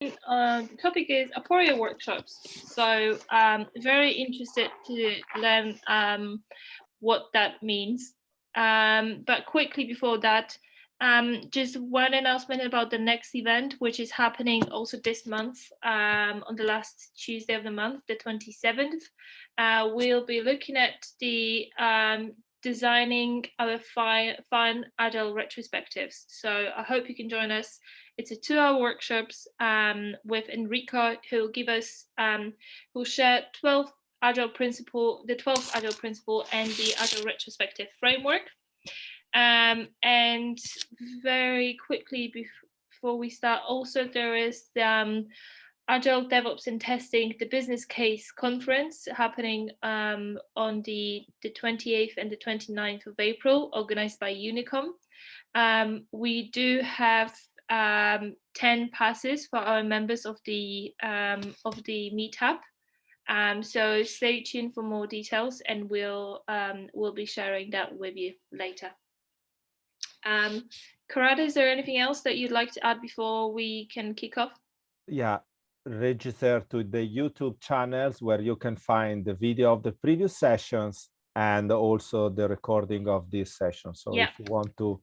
The topic is Aporia workshops. So very interested to learn what that means. But quickly before that, just one announcement about the next event, which is happening also this month, on the last Tuesday of the month, the 27th. We'll be looking at the designing our fun agile retrospectives. So I hope you can join us. It's a 2-hour workshops with Enrico, who'll give us, who'll share the 12th agile principle and the agile retrospective framework. And very quickly before we start, also there is the Agile DevOps and Testing, the business case conference happening on the 28th and the 29th of April, organized by Unicom. We do have 10 passes for our members of the meetup. So stay tuned for more details, and we'll be sharing that with you later. Corrado, is there anything else that you'd like to add before we can kick off? Yeah, register to the YouTube channels where you can find the video of the previous sessions and also the recording of this session. So if you want to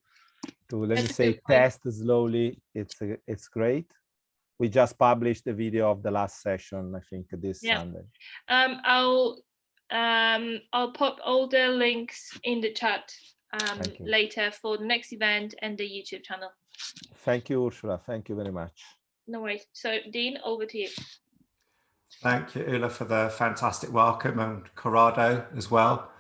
let me say test slowly, it's great. We just published the video of the last session, I think this Sunday. I'll pop all the links in the chat later for the next event and the YouTube channel. Thank you, Ursula. Thank you very much. No worries. So Dean, over to you. Thank you, Ula, for the fantastic welcome, and Corrado as well.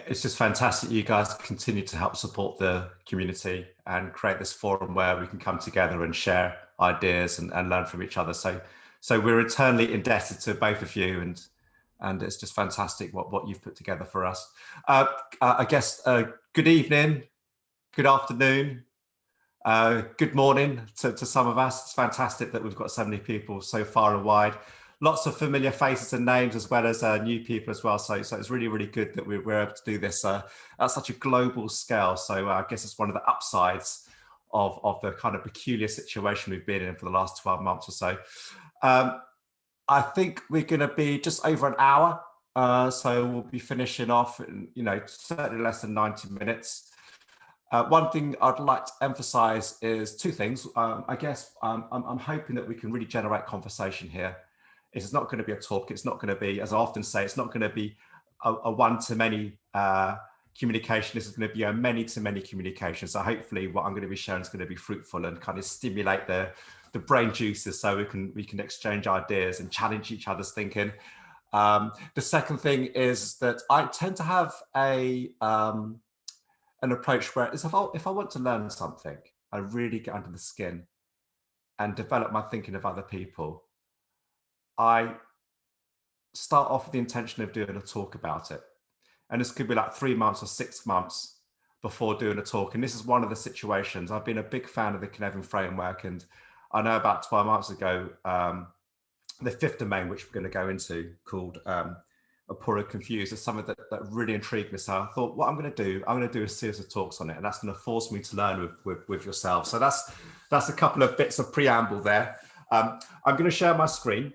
It's just fantastic you guys continue to help support the community and create this forum where we can come together and share ideas and learn from each other. So we're eternally indebted to both of you, and it's just fantastic what you've put together for us. I guess good evening, good afternoon, good morning to some of us. It's fantastic that we've got so many people so far and wide. Lots of familiar faces and names, as well as new people as well. So it's really, really good that we're able to do this at such a global scale. So I guess it's one of the upsides of the kind of peculiar situation we've been in for the last 12 months or so. I think we're going to be just over an hour. So we'll be finishing off in, certainly less than 90 minutes. One thing I'd like to emphasize is two things. I guess I'm hoping that we can really generate conversation here. It's not going to be a talk. It's not going to be, as I often say, it's not going to be a one-to-many communication. This is going to be a many-to-many communication. So hopefully what I'm going to be sharing is going to be fruitful and kind of stimulate the brain juices, so we can exchange ideas and challenge each other's thinking. The second thing is that I tend to have an approach where if I want to learn something, I really get under the skin and develop my thinking of other people. I start off with the intention of doing a talk about it. And this could be like 3 months or 6 months before doing a talk. And this is one of the situations. I've been a big fan of the Cynefin framework. And I know about 12 months ago, the fifth domain, which we're going to go into, called Aporia Confused, is something that really intrigued me. So I thought, what I'm going to do a series of talks on it. And that's going to force me to learn with yourselves. So that's a couple of bits of preamble there. I'm going to share my screen.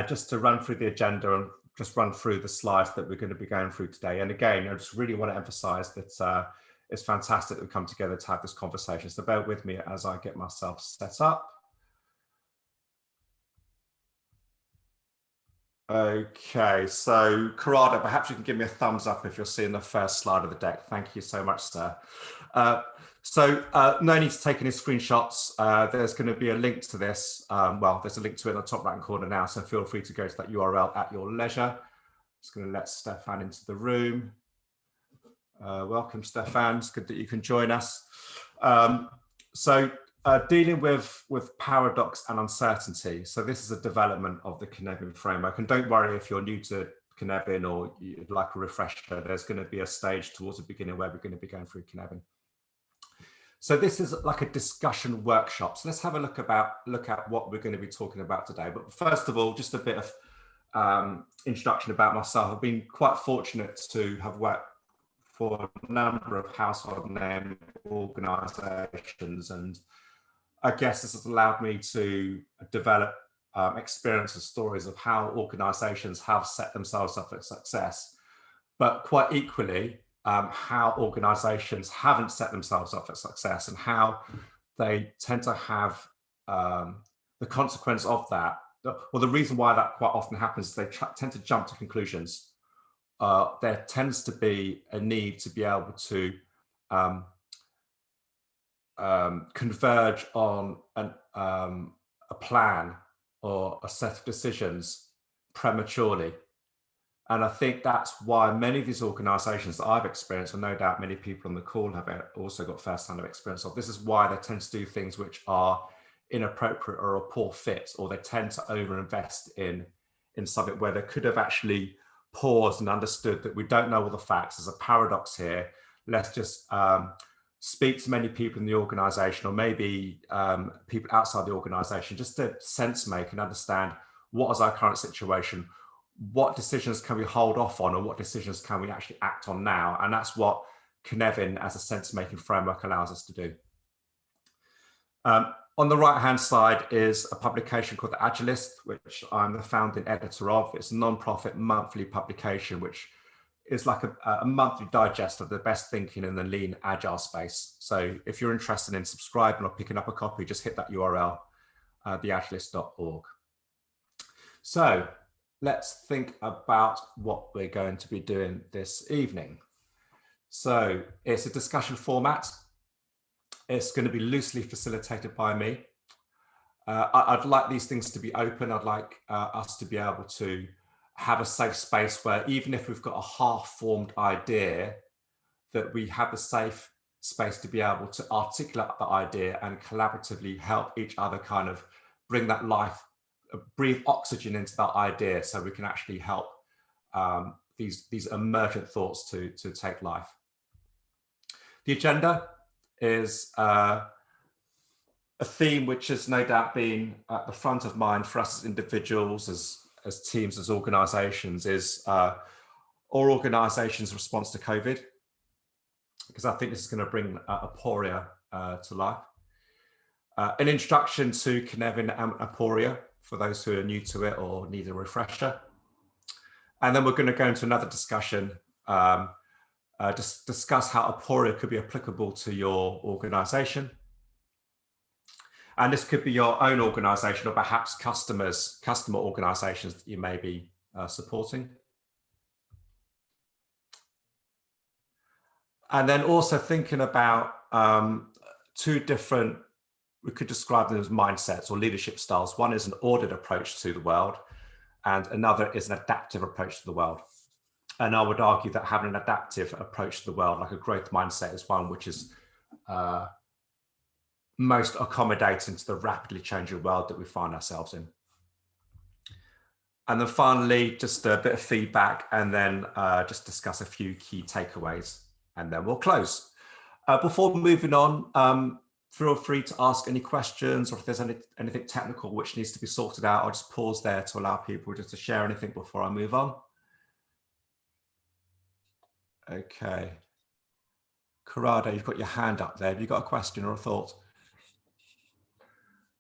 Just to run through the agenda and just run through the slides that we're going to be going through today. And again, I just really want to emphasize that it's fantastic that we come together to have this conversation. So bear with me as I get myself set up. Okay, so Corrado, perhaps you can give me a thumbs up if you're seeing the first slide of the deck. Thank you so much, sir. So no need to take any screenshots. There's going to be a link to this. Well, there's a link to it in the top right corner now, so feel free to go to that URL at your leisure. Just going to let Stefan into the room. Welcome, Stefan. It's good that you can join us. Dealing with paradox and uncertainty. So this is a development of the Cynefin framework. And don't worry if you're new to Cynefin or you'd like a refresher, there's going to be a stage towards the beginning where we're going to be going through Cynefin. So this is like a discussion workshop. So let's have a look at what we're going to be talking about today. But first of all, just a bit of introduction about myself. I've been quite fortunate to have worked for a number of household name organizations, and I guess this has allowed me to develop experiences, stories of how organizations have set themselves up for success, but quite equally, how organizations haven't set themselves up for success and how they tend to have the consequence of that. Well, the reason why that quite often happens is they tend to jump to conclusions. There tends to be a need to be able to converge on a plan or a set of decisions prematurely. And I think that's why many of these organizations that I've experienced, and no doubt many people on the call have also got first-hand experience of, this is why they tend to do things which are inappropriate or a poor fit, or they tend to overinvest in something where they could have actually paused and understood that we don't know all the facts. There's a paradox here. Let's just speak to many people in the organization, or maybe people outside the organization, just to sense make and understand what is our current situation, what decisions can we hold off on, or what decisions can we actually act on now. And that's what Cynefin as a sense-making framework allows us to do. On the right-hand side is a publication called The Agilist, which I'm the founding editor of. It's a non-profit monthly publication, which is like a monthly digest of the best thinking in the lean agile space. So if you're interested in subscribing or picking up a copy, just hit that URL, theagilist.org. So let's think about what we're going to be doing this evening. So it's a discussion format. It's going to be loosely facilitated by me. I'd like these things to be open. I'd like us to be able to have a safe space where even if we've got a half-formed idea, that we have a safe space to be able to articulate the idea and collaboratively help each other kind of bring that life, breathe oxygen into that idea, so we can actually help these emergent thoughts to take life. The agenda is a theme which has no doubt been at the front of mind for us as individuals, as teams, as organizations, is our organization's response to COVID, because I think this is going to bring Aporia to life. An introduction to Cynefin and Aporia for those who are new to it or need a refresher. And then we're going to go into another discussion, just discuss how Aporia could be applicable to your organization. And this could be your own organization, or perhaps customer organizations that you may be supporting. And then also thinking about two different, we could describe them as mindsets or leadership styles. One is an ordered approach to the world, and another is an adaptive approach to the world. And I would argue that having an adaptive approach to the world, like a growth mindset, is one which is most accommodating to the rapidly changing world that we find ourselves in. And then finally, just a bit of feedback, and then just discuss a few key takeaways, and then we'll close. Before moving on, feel free to ask any questions, or if there's anything technical which needs to be sorted out, I'll just pause there to allow people just to share anything before I move on. Okay. Corrado, you've got your hand up there. Have you got a question or a thought?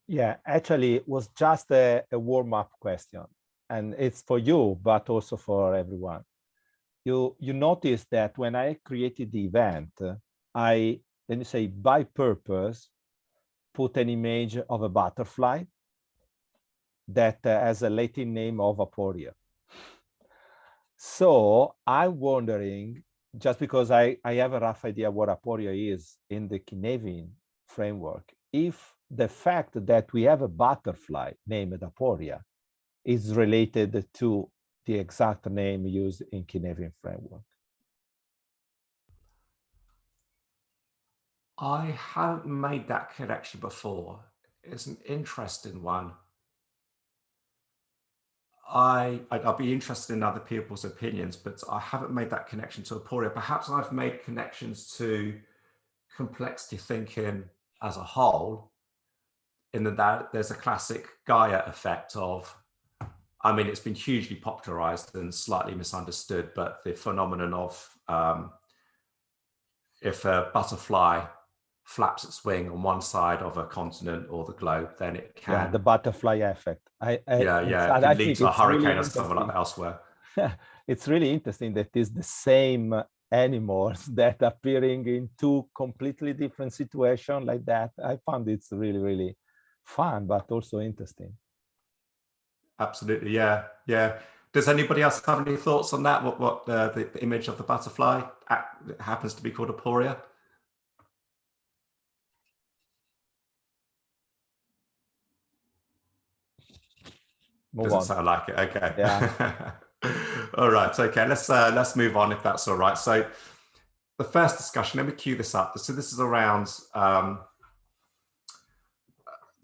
Yeah, actually, it was just a warm-up question, and it's for you, but also for everyone. You noticed that when I created the event, I, let me say, by purpose, put an image of a butterfly that has a Latin name of Aporia. So I'm wondering, just because I have a rough idea what Aporia is in the Cynefin framework, if the fact that we have a butterfly named Aporia is related to the exact name used in Cynefin framework. I haven't made that connection before. It's an interesting one. I'd be interested in other people's opinions, but I haven't made that connection to Aporia. Perhaps I've made connections to complexity thinking as a whole, in that there's a classic Gaia effect of, I mean, it's been hugely popularized and slightly misunderstood, but the phenomenon of if a butterfly flaps its wing on one side of a continent or the globe, then it can the butterfly effect. It can lead to a hurricane or something like that elsewhere. It's really interesting that it's the same animals that appearing in two completely different situations like that. I found it's really, really fun, but also interesting. Absolutely, yeah. Does anybody else have any thoughts on that? What the image of the butterfly happens to be called Aporia? Doesn't sound like it. Okay. Yeah. All right. Okay. Let's move on if that's all right. So the first discussion. Let me cue this up. So this is around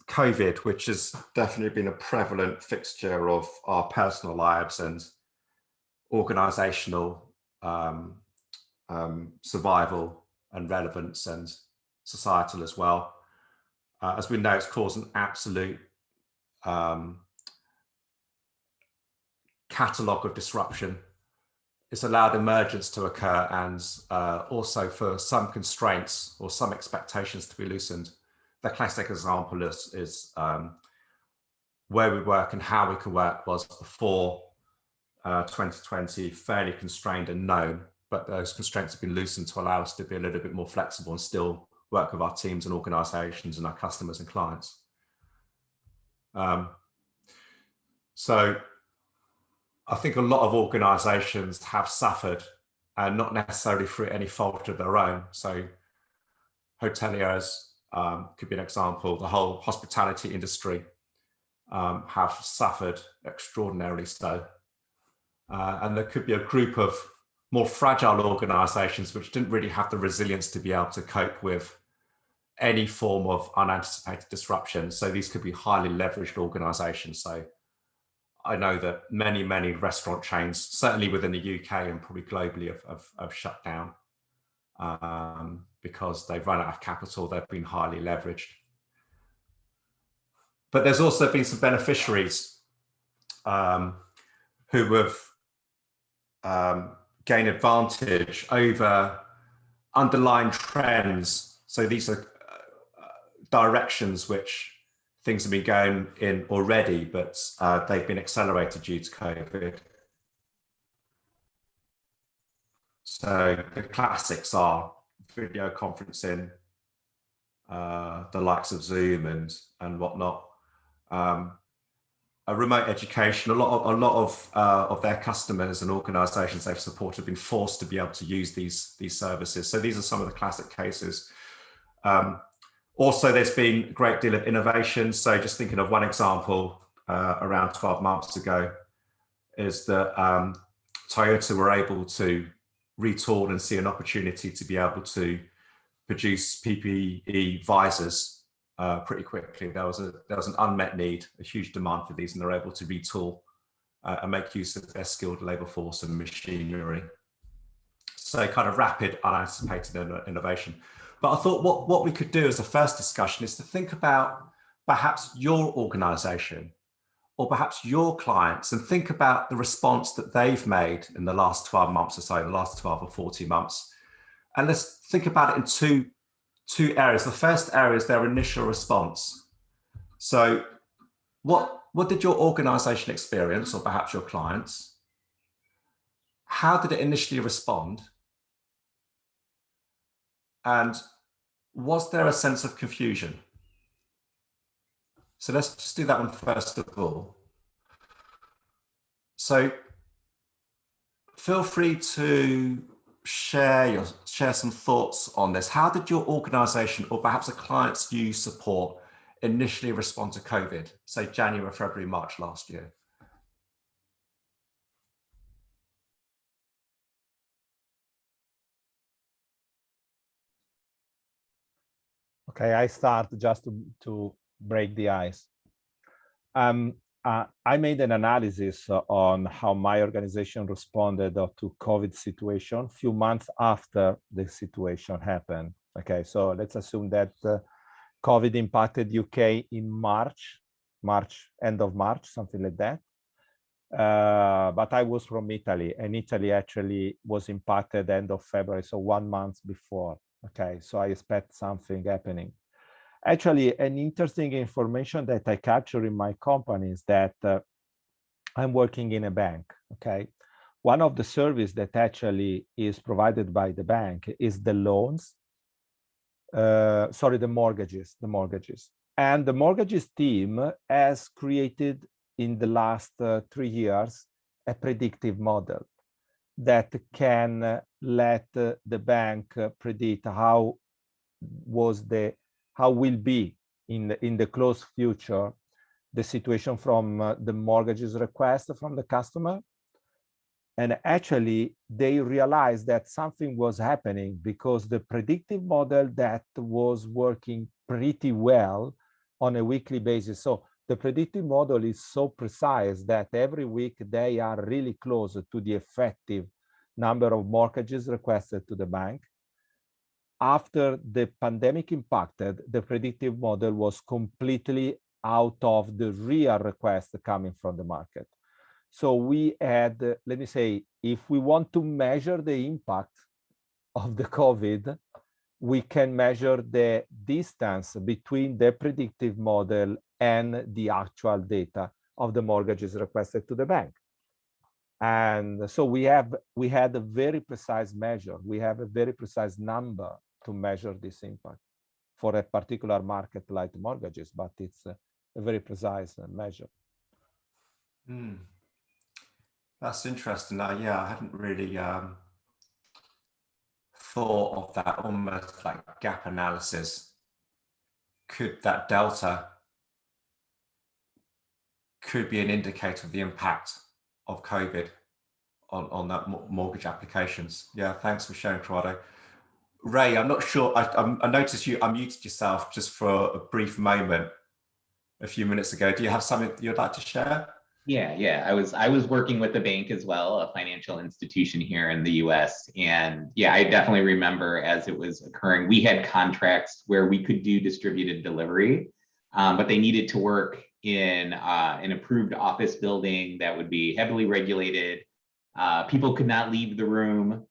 COVID, which has definitely been a prevalent fixture of our personal lives and organizational survival and relevance and societal as well. As we know, it's caused an absolute catalogue of disruption. It's allowed emergence to occur and also for some constraints or some expectations to be loosened. The classic example is where we work and how we can work was before 2020 fairly constrained and known, but those constraints have been loosened to allow us to be a little bit more flexible and still work with our teams and organizations and our customers and clients. So I think a lot of organizations have suffered, and not necessarily through any fault of their own. So hoteliers could be an example. The whole hospitality industry have suffered extraordinarily so. And there could be a group of more fragile organizations which didn't really have the resilience to be able to cope with any form of unanticipated disruption. So these could be highly leveraged organizations. So I know that many restaurant chains, certainly within the UK and probably globally, have shut down because they've run out of capital. They've been highly leveraged. But there's also been some beneficiaries who have gained advantage over underlying trends. So these are directions which things have been going in already, but they've been accelerated due to COVID. So the classics are video conferencing, the likes of Zoom and whatnot. A remote education. A lot of their customers and organisations they've supported have been forced to be able to use these services. So these are some of the classic cases. Also, there's been a great deal of innovation. So just thinking of one example around 12 months ago is that Toyota were able to retool and see an opportunity to be able to produce PPE visors pretty quickly. There was an unmet need, a huge demand for these, and they're able to retool and make use of their skilled labour force and machinery. So kind of rapid, unanticipated innovation. But I thought what we could do as a first discussion is to think about perhaps your organisation or perhaps your clients and think about the response that they've made in the last 12 months or so, the last 12 or 14 months. And let's think about it in two areas. The first area is their initial response. So what did your organisation experience, or perhaps your clients? How did it initially respond? And was there a sense of confusion? So let's just do that one first of all. So feel free to share some thoughts on this. How did your organisation, or perhaps the clients you support, initially respond to COVID, say January, February, March last year? Okay, I start just to break the ice. I made an analysis on how my organization responded to COVID situation a few months after the situation happened. Okay, so let's assume that COVID impacted UK in March, end of March, something like that. But I was from Italy, and Italy actually was impacted end of February, so 1 month before. Okay, so I expect something happening. Actually, an interesting information that I capture in my company is that I'm working in a bank, okay? One of the services that actually is provided by the bank is the loans, the mortgages. And the mortgages team has created in the last 3 years a predictive model that can let the bank predict how will be in the close future the situation from the mortgages request from the customer. And actually, they realized that something was happening because the predictive model that was working pretty well on a weekly basis. So the predictive model is so precise that every week they are really close to the effective number of mortgages requested to the bank. After the pandemic impacted, the predictive model was completely out of the real request coming from the market. So we had, let me say, if we want to measure the impact of the COVID, we can measure the distance between the predictive model and the actual data of the mortgages requested to the bank. And so we had a very precise measure. We have a very precise number to measure this impact for a particular market like mortgages, but it's a very precise measure. That's interesting. Yeah, I hadn't really thought of that, almost like gap analysis. Could that delta could be an indicator of the impact of COVID on that mortgage applications? Yeah, thanks for sharing, Corrado. Ray, I'm not sure, I noticed you unmuted yourself just for a brief moment a few minutes ago. Do you have something you'd like to share? Yeah. I was working with a bank as well, a financial institution here in the US. And yeah, I definitely remember as it was occurring, we had contracts where we could do distributed delivery, but they needed to work in an approved office building that would be heavily regulated. People could not leave the room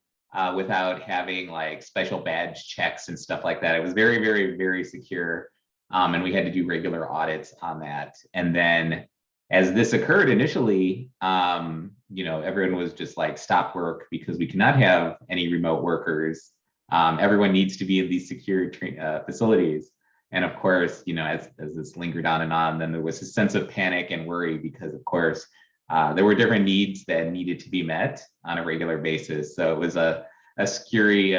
without having like special badge checks and stuff like that. It was very, very, very secure. And we had to do regular audits on that. And then as this occurred initially, everyone was just like, stop work because we cannot have any remote workers. Everyone needs to be in these secure facilities. And of course, as this lingered on, then there was a sense of panic and worry because of course, there were different needs that needed to be met on a regular basis. So it was a scurry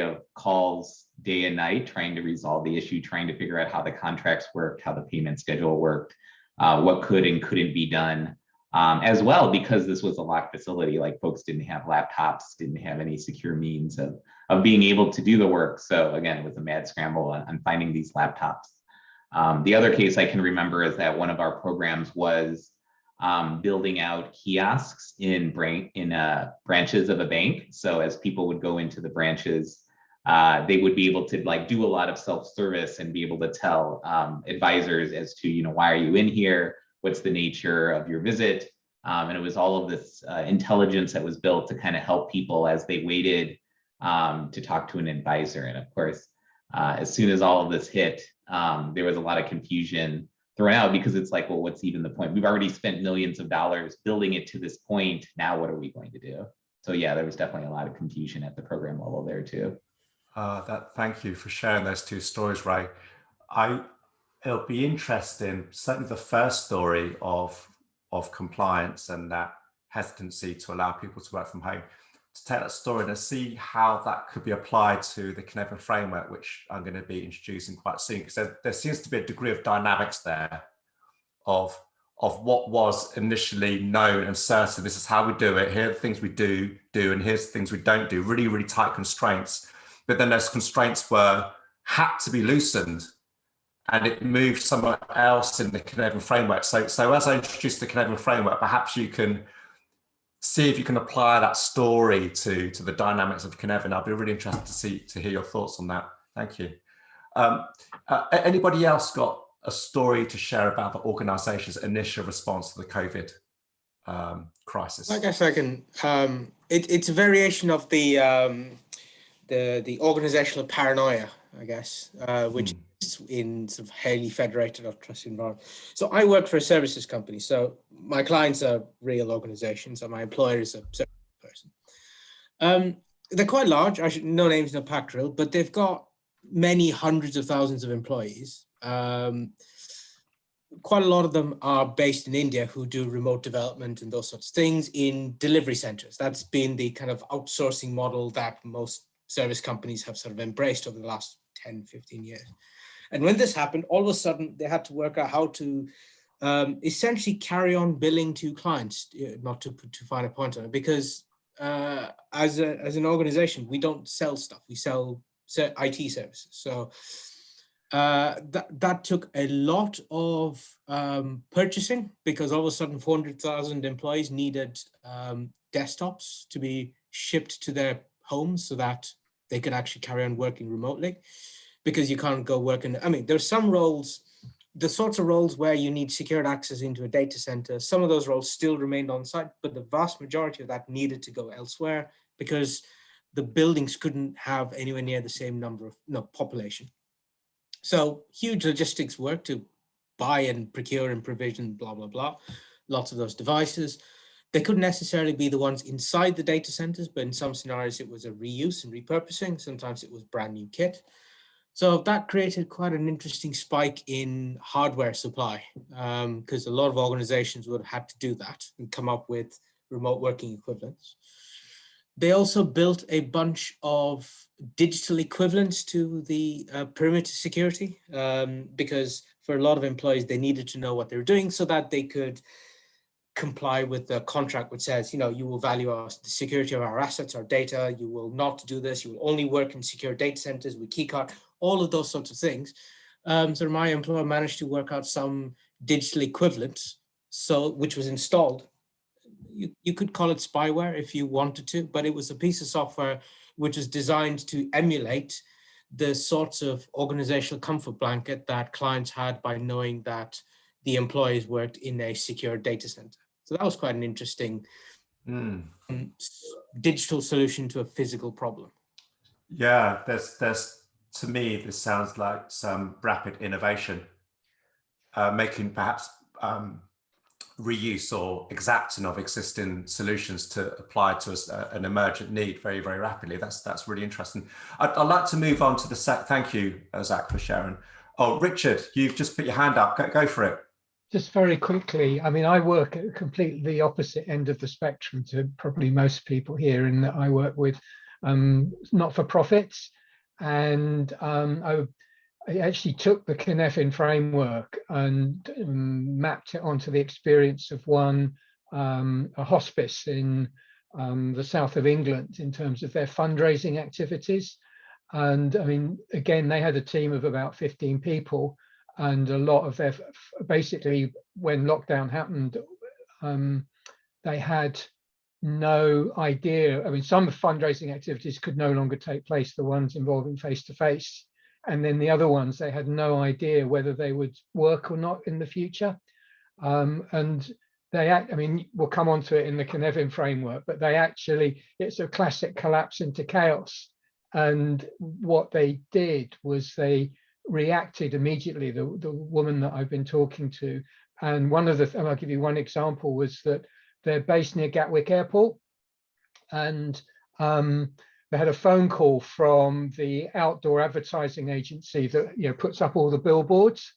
of calls day and night, trying to resolve the issue, trying to figure out how the contracts worked, how the payment schedule worked, what could and couldn't be done, as well, because this was a locked facility, like folks didn't have laptops, didn't have any secure means of being able to do the work. So again, it was a mad scramble on finding these laptops. The other case I can remember is that one of our programs was building out kiosks in branches of a bank. So as people would go into the branches, they would be able to like do a lot of self-service and be able to tell advisors as to, why are you in here? What's the nature of your visit? And it was all of this intelligence that was built to kind of help people as they waited to talk to an advisor. And of course, as soon as all of this hit, there was a lot of confusion thrown out because it's like, well, what's even the point? We've already spent millions of dollars building it to this point. Now, what are we going to do? So yeah, there was definitely a lot of confusion at the program level there too. Thank you for sharing those two stories, Ray. It'll be interesting, certainly the first story of compliance and that hesitancy to allow people to work from home, to take that story and see how that could be applied to the Cynefin framework, which I'm going to be introducing quite soon, because there seems to be a degree of dynamics there of what was initially known and certain. This is how we do it. Here are the things we do, and here's the things we don't do. Really, really tight constraints. But then those constraints had to be loosened, and it moved somewhere else in the Cynefin framework. So as I introduce the Cynefin framework, perhaps you can see if you can apply that story to the dynamics of Cynefin. I'll be really interested to hear your thoughts on that. Thank you. Anybody else got a story to share about the organization's initial response to the COVID crisis? I guess I can. It's a variation of the the organizational paranoia, I guess, which is in sort of highly federated or trusted environment. So I work for a services company. So my clients are real organizations, and my employer is a service person. They're quite large. No names, no pack drill, but they've got many hundreds of thousands of employees. Quite a lot of them are based in India, who do remote development and those sorts of things in delivery centers. That's been the kind of outsourcing model that most service companies have sort of embraced over the last 10, 15 years. And when this happened, all of a sudden they had to work out how to essentially carry on billing to clients, not to find a point on it, because as an organization, we don't sell stuff, we sell IT services. So that took a lot of purchasing, because all of a sudden 400,000 employees needed desktops to be shipped to their homes so that they could actually carry on working remotely, because you can't go work in, I mean, there's some roles, the sorts of roles where you need secured access into a data center, some of those roles still remained on site, but the vast majority of that needed to go elsewhere because the buildings couldn't have anywhere near the same number of population. So huge logistics work to buy and procure and provision, blah, blah, blah, lots of those devices. They couldn't necessarily be the ones inside the data centers, but in some scenarios it was a reuse and repurposing. Sometimes it was brand new kit. So that created quite an interesting spike in hardware supply, because a lot of organizations would have had to do that and come up with remote working equivalents. They also built a bunch of digital equivalents to the perimeter security, because for a lot of employees, they needed to know what they were doing so that they could comply with the contract, which says, you will value the security of our assets, our data, you will not do this, you will only work in secure data centers with keycard, all of those sorts of things. So my employer managed to work out some digital equivalent, which was installed. You could call it spyware if you wanted to, but it was a piece of software which was designed to emulate the sorts of organizational comfort blanket that clients had by knowing that the employees worked in a secure data center. So that was quite an interesting digital solution to a physical problem. Yeah, there's to me, this sounds like some rapid innovation, making perhaps reuse or exacting of existing solutions to apply to an emergent need very, very rapidly. That's really interesting. I'd like to move on to the thank you, Zach, for sharing. Oh, Richard, you've just put your hand up. Go for it. Just very quickly, I mean, I work at completely the opposite end of the spectrum to probably most people here, in that I work with not-for-profits, and I actually took the Cynefin framework and mapped it onto the experience of a hospice in the south of England in terms of their fundraising activities. And I mean, again, they had a team of about 15 people, and a lot of their, basically when lockdown happened, they had no idea. I mean, some fundraising activities could no longer take place, the ones involving face-to-face. And then the other ones, they had no idea whether they would work or not in the future. And I mean, we'll come on to it in the Cynefin framework, but it's a classic collapse into chaos. And what they did was they reacted immediately, the woman that I've been talking to. And and I'll give you one example, was that they're based near Gatwick Airport. And they had a phone call from the outdoor advertising agency that puts up all the billboards,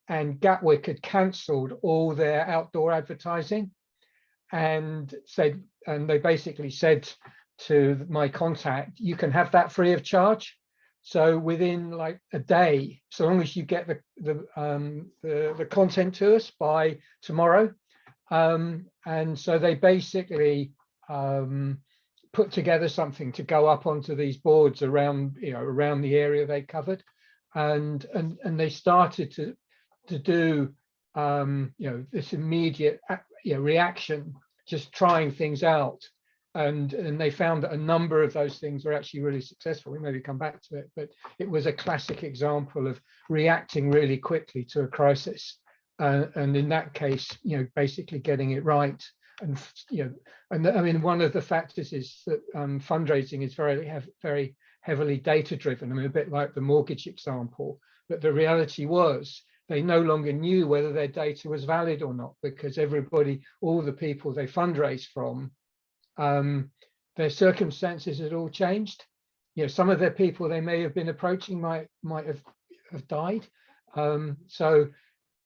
and Gatwick had cancelled all their outdoor advertising, and they basically said to my contact, you can have that free of charge. So within like a day, so long as you get the content to us by tomorrow, and so they basically put together something to go up onto these boards around the area they covered, and they started to do this immediate reaction, just trying things out, and they found that a number of those things were actually really successful. We maybe come back to it, but it was a classic example of reacting really quickly to a crisis, and in that case, basically getting it right. And I mean, one of the factors is that fundraising is very heavily data driven. I mean, a bit like the mortgage example, but the reality was they no longer knew whether their data was valid or not, because everybody, all the people they fundraised from, their circumstances had all changed. You know, some of their people they may have been approaching might have died. So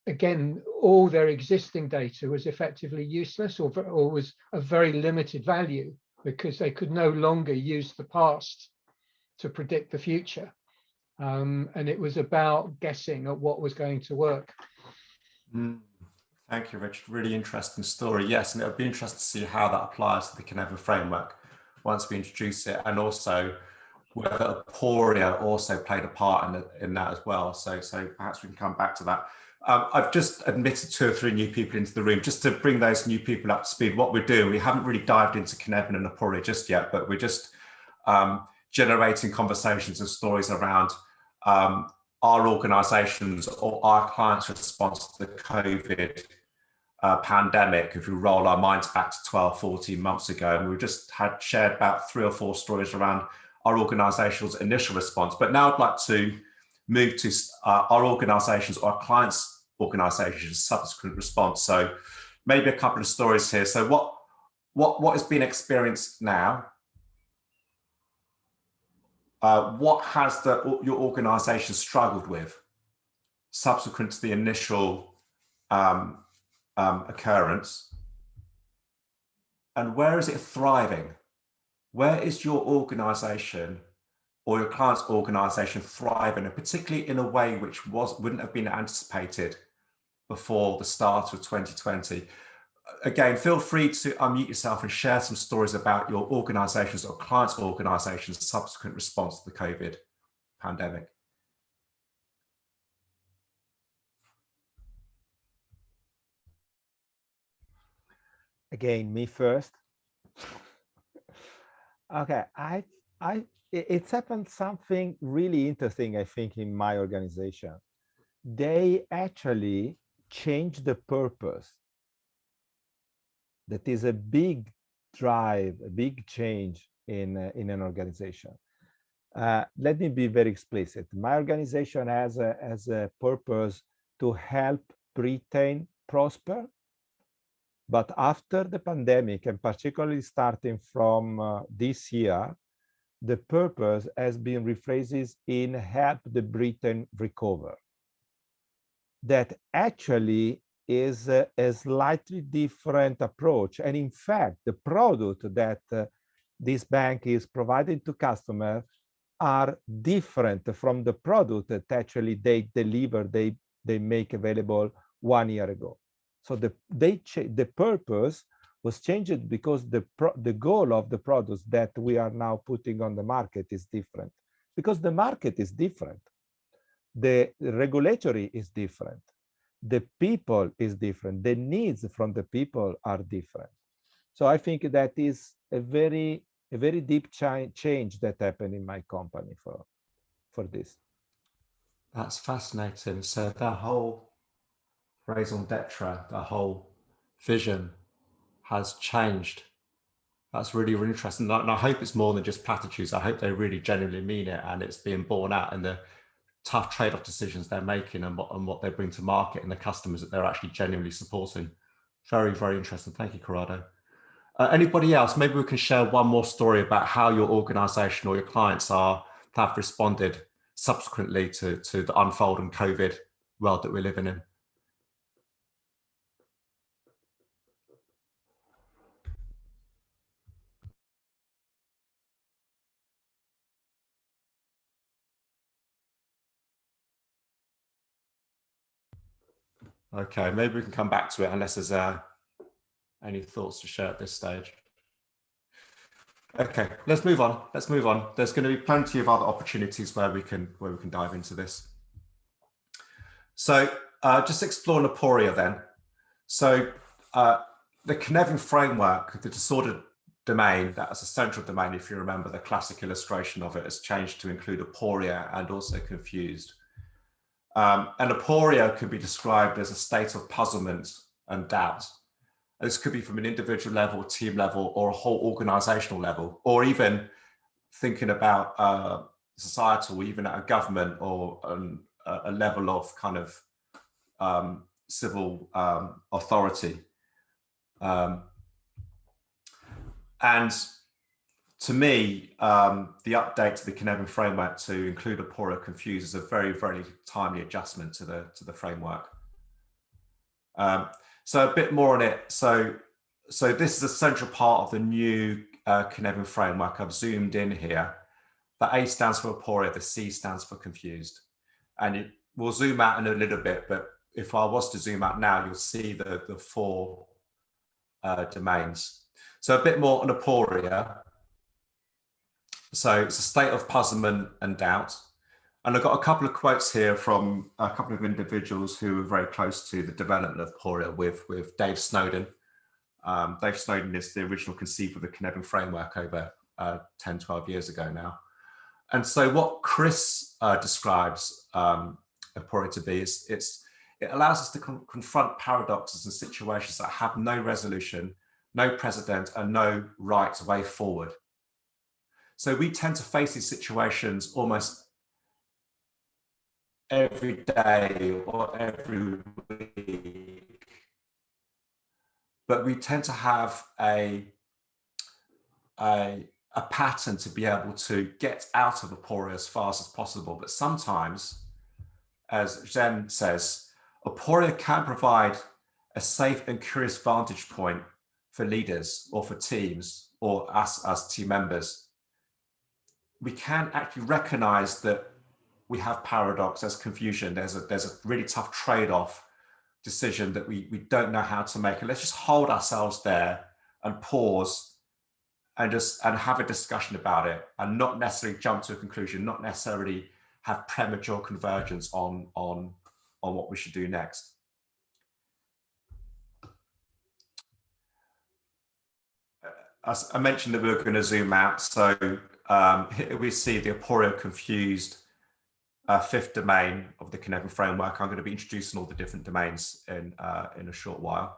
again, all their existing data was effectively useless, or was of very limited value, because they could no longer use the past to predict the future. And it was about guessing at what was going to work. Thank you, Richard. Really interesting story. Yes, and it'll be interesting to see how that applies to the Cynefin framework once we introduce it, and also whether Aporia also played a part in that as well. So perhaps we can come back to that. I've just admitted 2 or 3 new people into the room. Just to bring those new people up to speed, what we're doing, we haven't really dived into Cynefin and Aporia just yet, but we're just generating conversations and stories around our organizations or our clients' response to the COVID pandemic. If we roll our minds back to 12, 14 months ago, and we've just shared about 3 or 4 stories around our organization's initial response. But now I'd like to move to our organizations, or our clients' organizations' subsequent response. So maybe a couple of stories here. So what has been experienced now? What has your organization struggled with subsequent to the initial occurrence? And where is it thriving? Where is your organization or your client's organization thriving, and particularly in a way which wouldn't have been anticipated before the start of 2020? Again, feel free to unmute yourself and share some stories about your organizations or clients' organizations' subsequent response to the COVID pandemic. Again, me first. Okay, it's happened something really interesting, I think, in my organization. They actually changed the purpose. That is a big drive, a big change in an organization. Let me be very explicit. My organization has a purpose to help Britain prosper. But after the pandemic, and particularly starting from this year, the purpose has been rephrased in help the Britain recover. That actually is a slightly different approach. And in fact, the product that this bank is providing to customers are different from the product that actually they deliver, they make available 1 year ago. So the purpose was changed because the goal of the products that we are now putting on the market is different. Because the market is different. The regulatory is different. The people is different. The needs from the people are different. So I think that is a very deep change that happened in my company for this. That's fascinating. So the whole raison d'etre, the whole vision has changed. That's really, really interesting. And I hope it's more than just platitudes. I hope they really genuinely mean it, and it's being borne out in the tough trade-off decisions they're making, and what they bring to market, and the customers that they're actually genuinely supporting. Very, very interesting. Thank you, Corrado. Anybody else? Maybe we can share one more story about how your organization or your clients have responded subsequently to the unfolding COVID world that we're living in. Okay, maybe we can come back to it unless there's any thoughts to share at this stage. Okay, let's move on. Let's move on. There's going to be plenty of other opportunities where we can dive into this. So just exploring Aporia then. So the Cynefin framework, the disordered domain, that is a central domain, if you remember, the classic illustration of it has changed to include Aporia and also confused. And Aporia could be described as a state of puzzlement and doubt. This could be from an individual level, team level, or a whole organizational level, or even thinking about societal, even at a government or a level of kind of civil authority. And to me, the update to the Cynefin framework to include Aporia Confused is a very, very timely adjustment to the framework. So a bit more on it. So this is a central part of the new Cynefin framework. I've zoomed in here. The A stands for Aporia, the C stands for confused. And we'll zoom out in a little bit, but if I was to zoom out now, you'll see the four domains. So a bit more on Aporia. So it's a state of puzzlement and doubt. And I've got a couple of quotes here from a couple of individuals who were very close to the development of Aporia with Dave Snowden. Dave Snowden is the original conceiver of the Cynefin framework over 10, 12 years ago now. And so what Chris describes Aporia to be is it allows us to confront paradoxes and situations that have no resolution, no precedent, and no right way forward. So we tend to face these situations almost every day or every week, but we tend to have a pattern to be able to get out of Aporia as fast as possible. But sometimes, as Zhen says, Aporia can provide a safe and curious vantage point for leaders or for teams or us as team members. We can actually recognize that we have paradox, there's confusion, there's a really tough trade-off decision that we don't know how to make. And let's just hold ourselves there and pause and have a discussion about it, and not necessarily jump to a conclusion, not necessarily have premature convergence on what we should do next. As I mentioned that we were going to zoom out, so here we see the Aporia Confused fifth domain of the Cynefin framework. I'm going to be introducing all the different domains in a short while.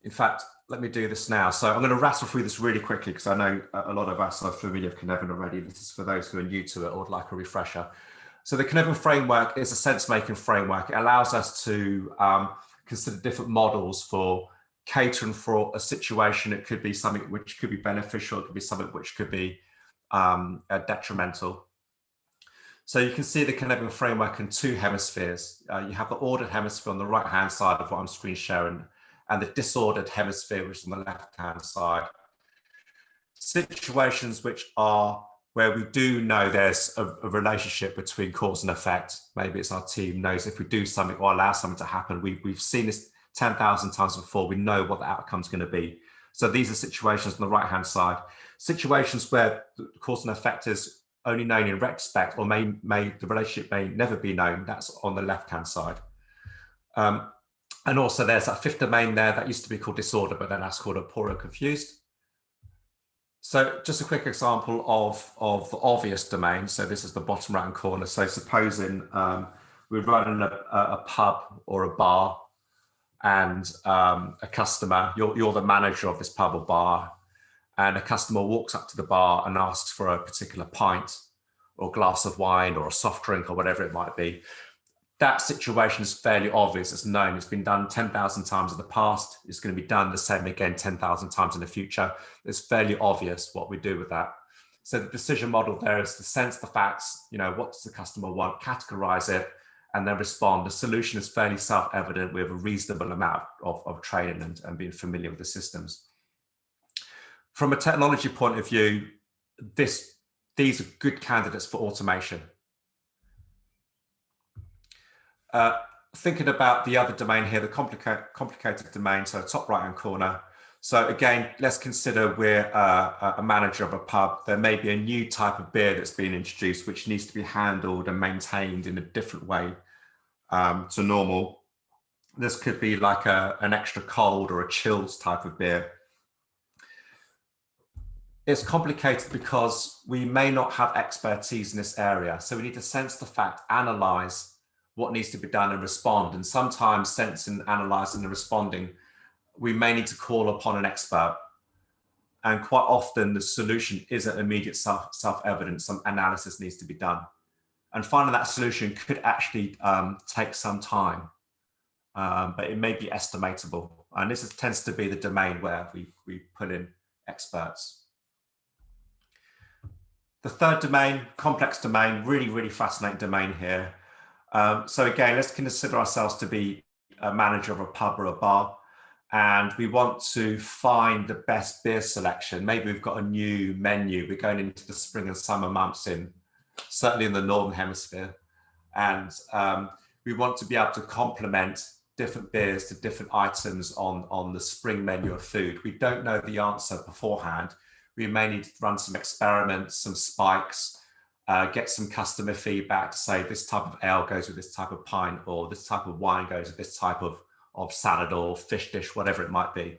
In fact, let me do this now. So I'm going to rattle through this really quickly because I know a lot of us are familiar with Cynefin already. This is for those who are new to it or would like a refresher. So the Cynefin framework is a sense-making framework. It allows us to consider different models for catering for a situation. It could be something which could be beneficial. It could be something which could be detrimental. So you can see the Cynefin framework in two hemispheres. You have the ordered hemisphere on the right-hand side of what I'm screen sharing, and the disordered hemisphere, which is on the left-hand side. Situations which are where we do know there's a relationship between cause and effect. Maybe it's our team knows if we do something or allow something to happen, we've seen this 10,000 times before, we know what the outcome's going to be. So these are situations on the right-hand side. Situations where the cause and effect is only known in retrospect, or the relationship may never be known, that's on the left-hand side. And also there's that fifth domain there that used to be called disorder, but then that's called Aporia Confused. So just a quick example of the obvious domain. So this is the bottom right-hand corner. So supposing we're running a pub or a bar, and a customer, you're the manager of this pub or bar, and a customer walks up to the bar and asks for a particular pint or glass of wine or a soft drink or whatever it might be. That situation is fairly obvious. It's known. It's been done 10,000 times in the past. It's going to be done the same again 10,000 times in the future. It's fairly obvious what we do with that. So the decision model there is to sense the facts, what does the customer want, categorize it, and then respond. The solution is fairly self-evident with a reasonable amount of training and being familiar with the systems. From a technology point of view, these are good candidates for automation. Thinking about the other domain here, the complicated domain, so top right-hand corner. So again, let's consider we're a manager of a pub. There may be a new type of beer that's been introduced, which needs to be handled and maintained in a different way to normal. This could be like an extra cold or a chilled type of beer. It's complicated because we may not have expertise in this area. So we need to sense the fact, analyze what needs to be done and respond. And sometimes sensing, analyzing and responding, we may need to call upon an expert. And quite often the solution isn't immediate self-evident, some analysis needs to be done. And finding that solution could actually take some time, but it may be estimatable. And this tends to be the domain where we put in experts. The third domain, complex domain, really, really fascinating domain here. So again, let's consider ourselves to be a manager of a pub or a bar, and we want to find the best beer selection. Maybe we've got a new menu. We're going into the spring and summer months certainly in the Northern Hemisphere. And we want to be able to complement different beers to different items on the spring menu of food. We don't know the answer beforehand. We may need to run some experiments, some spikes, get some customer feedback to say this type of ale goes with this type of pint, or this type of wine goes with this type of salad or fish dish, whatever it might be.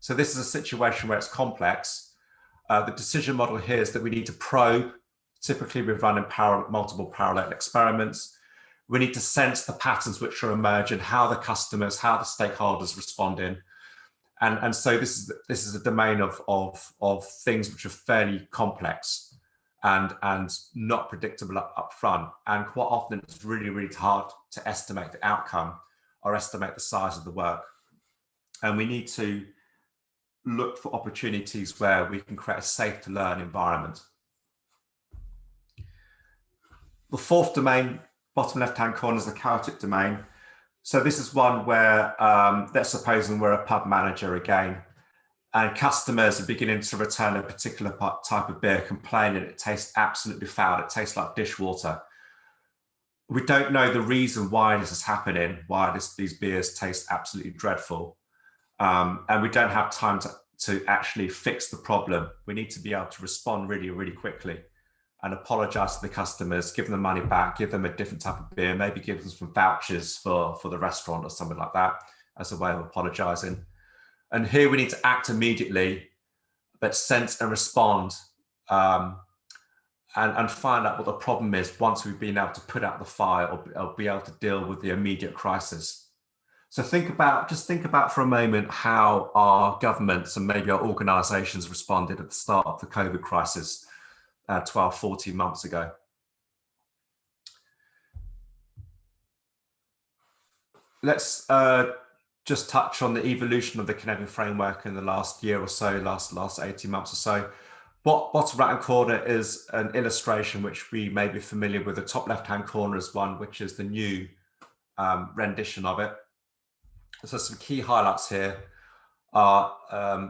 So this is a situation where it's complex. The decision model here is that we need to probe. Typically, we've run in multiple parallel experiments. We need to sense the patterns which are emerging, how the customers, how the stakeholders responding. And so this is a domain of things which are fairly complex and not predictable up front. And quite often it's really, really hard to estimate the outcome or estimate the size of the work. And we need to look for opportunities where we can create a safe to learn environment. The fourth domain, bottom left-hand corner, is the chaotic domain. So this is one where, let's suppose we're a pub manager again, and customers are beginning to return a particular type of beer, complaining it tastes absolutely foul, it tastes like dishwater. We don't know the reason why this is happening, why these beers taste absolutely dreadful. And we don't have time to actually fix the problem. We need to be able to respond really, really quickly and apologize to the customers, give them the money back, give them a different type of beer, maybe give them some vouchers for the restaurant or something like that as a way of apologizing. And here we need to act immediately, but sense and respond and find out what the problem is once we've been able to put out the fire or be able to deal with the immediate crisis. So just think about for a moment how our governments and maybe our organizations responded at the start of the COVID crisis 12, 14 months ago. Let's just touch on the evolution of the Kinetic framework in the last year or so, last 18 months or so. Bottom right-hand corner is an illustration which we may be familiar with. The top left-hand corner is one which is the new rendition of it. So some key highlights here are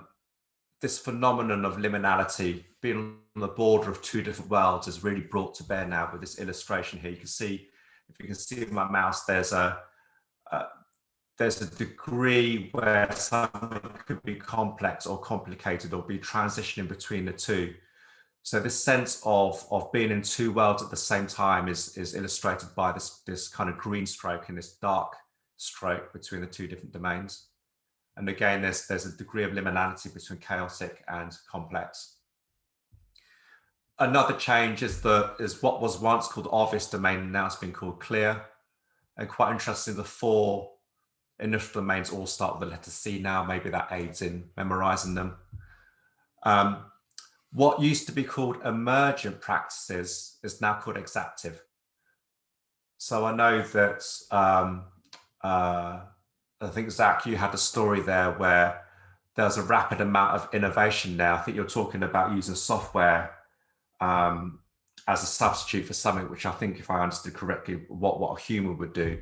this phenomenon of liminality, being on the border of two different worlds, is really brought to bear now with this illustration here. You can see, if you can see with my mouse, there's a degree where something could be complex or complicated or be transitioning between the two. So this sense of being in two worlds at the same time is illustrated by this kind of green stroke and this dark stroke between the two different domains. And again, there's a degree of liminality between chaotic and complex. Another change is what was once called obvious domain, and now it's been called clear. And quite interesting, the four initial domains all start with the letter C now. Maybe that aids in memorizing them. What used to be called emergent practices is now called exactive. So I know that I think, Zach, you had a story there where there's a rapid amount of innovation now. I think you're talking about using software as a substitute for something which I think, if I understood correctly, what a human would do.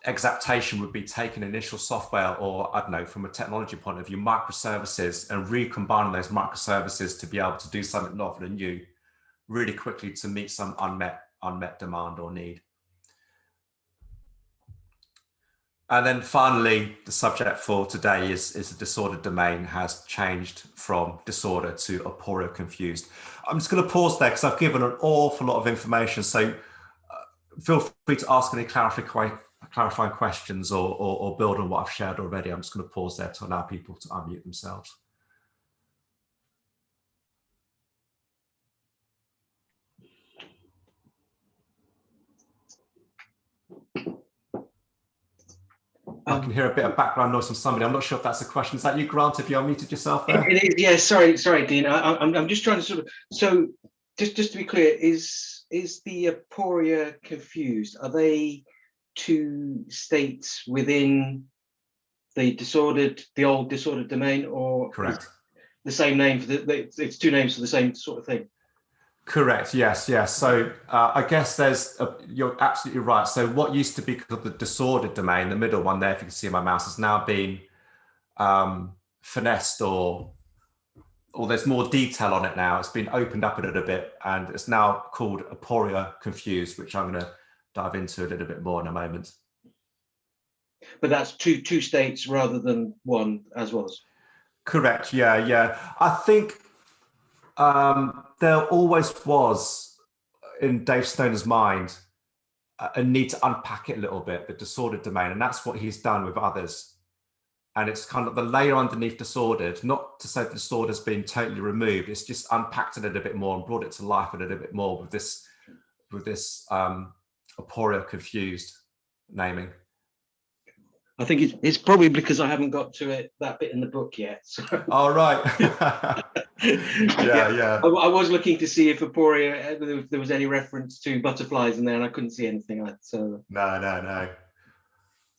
Exactation would be taking initial software, or I don't know, from a technology point of view, microservices, and recombining those microservices to be able to do something novel and new really quickly to meet some unmet demand or need. And then finally, the subject for today is the disordered domain has changed from disorder to Aporia confused. I'm just going to pause there because I've given an awful lot of information. So feel free to ask any clarifying questions or build on what I've shared already. I'm just going to pause there to allow people to unmute themselves. I can hear a bit of background noise from somebody. I'm not sure if that's a question. Is that you, Grant, if you unmuted yourself there? It is, yeah, sorry, Dean. I'm just trying to sort of, so just to be clear, is the Aporia confused? Are they two states within the old disordered domain, or Correct. the same name for it's two names for the same sort of thing? Correct. Yes. So I guess you're absolutely right. So what used to be called the disordered domain, the middle one there, if you can see my mouse, has now been finessed, or there's more detail on it now. It's been opened up a little bit, and it's now called Aporia confused, which I'm going to dive into a little bit more in a moment. But that's two states rather than one, as was. Correct. Yeah. I think there always was, in Dave Stoner's mind, a need to unpack it a little bit, the disordered domain, and that's what he's done with others. And it's kind of the layer underneath disordered, not to say the disorder's been totally removed, it's just unpacked it a little bit more and brought it to life a little bit more with this Aporia confused naming. I think it's probably because I haven't got to that bit in the book yet. So. All right. yeah. I was looking to see if Aporia, if there was any reference to butterflies in there, and I couldn't see anything. So no.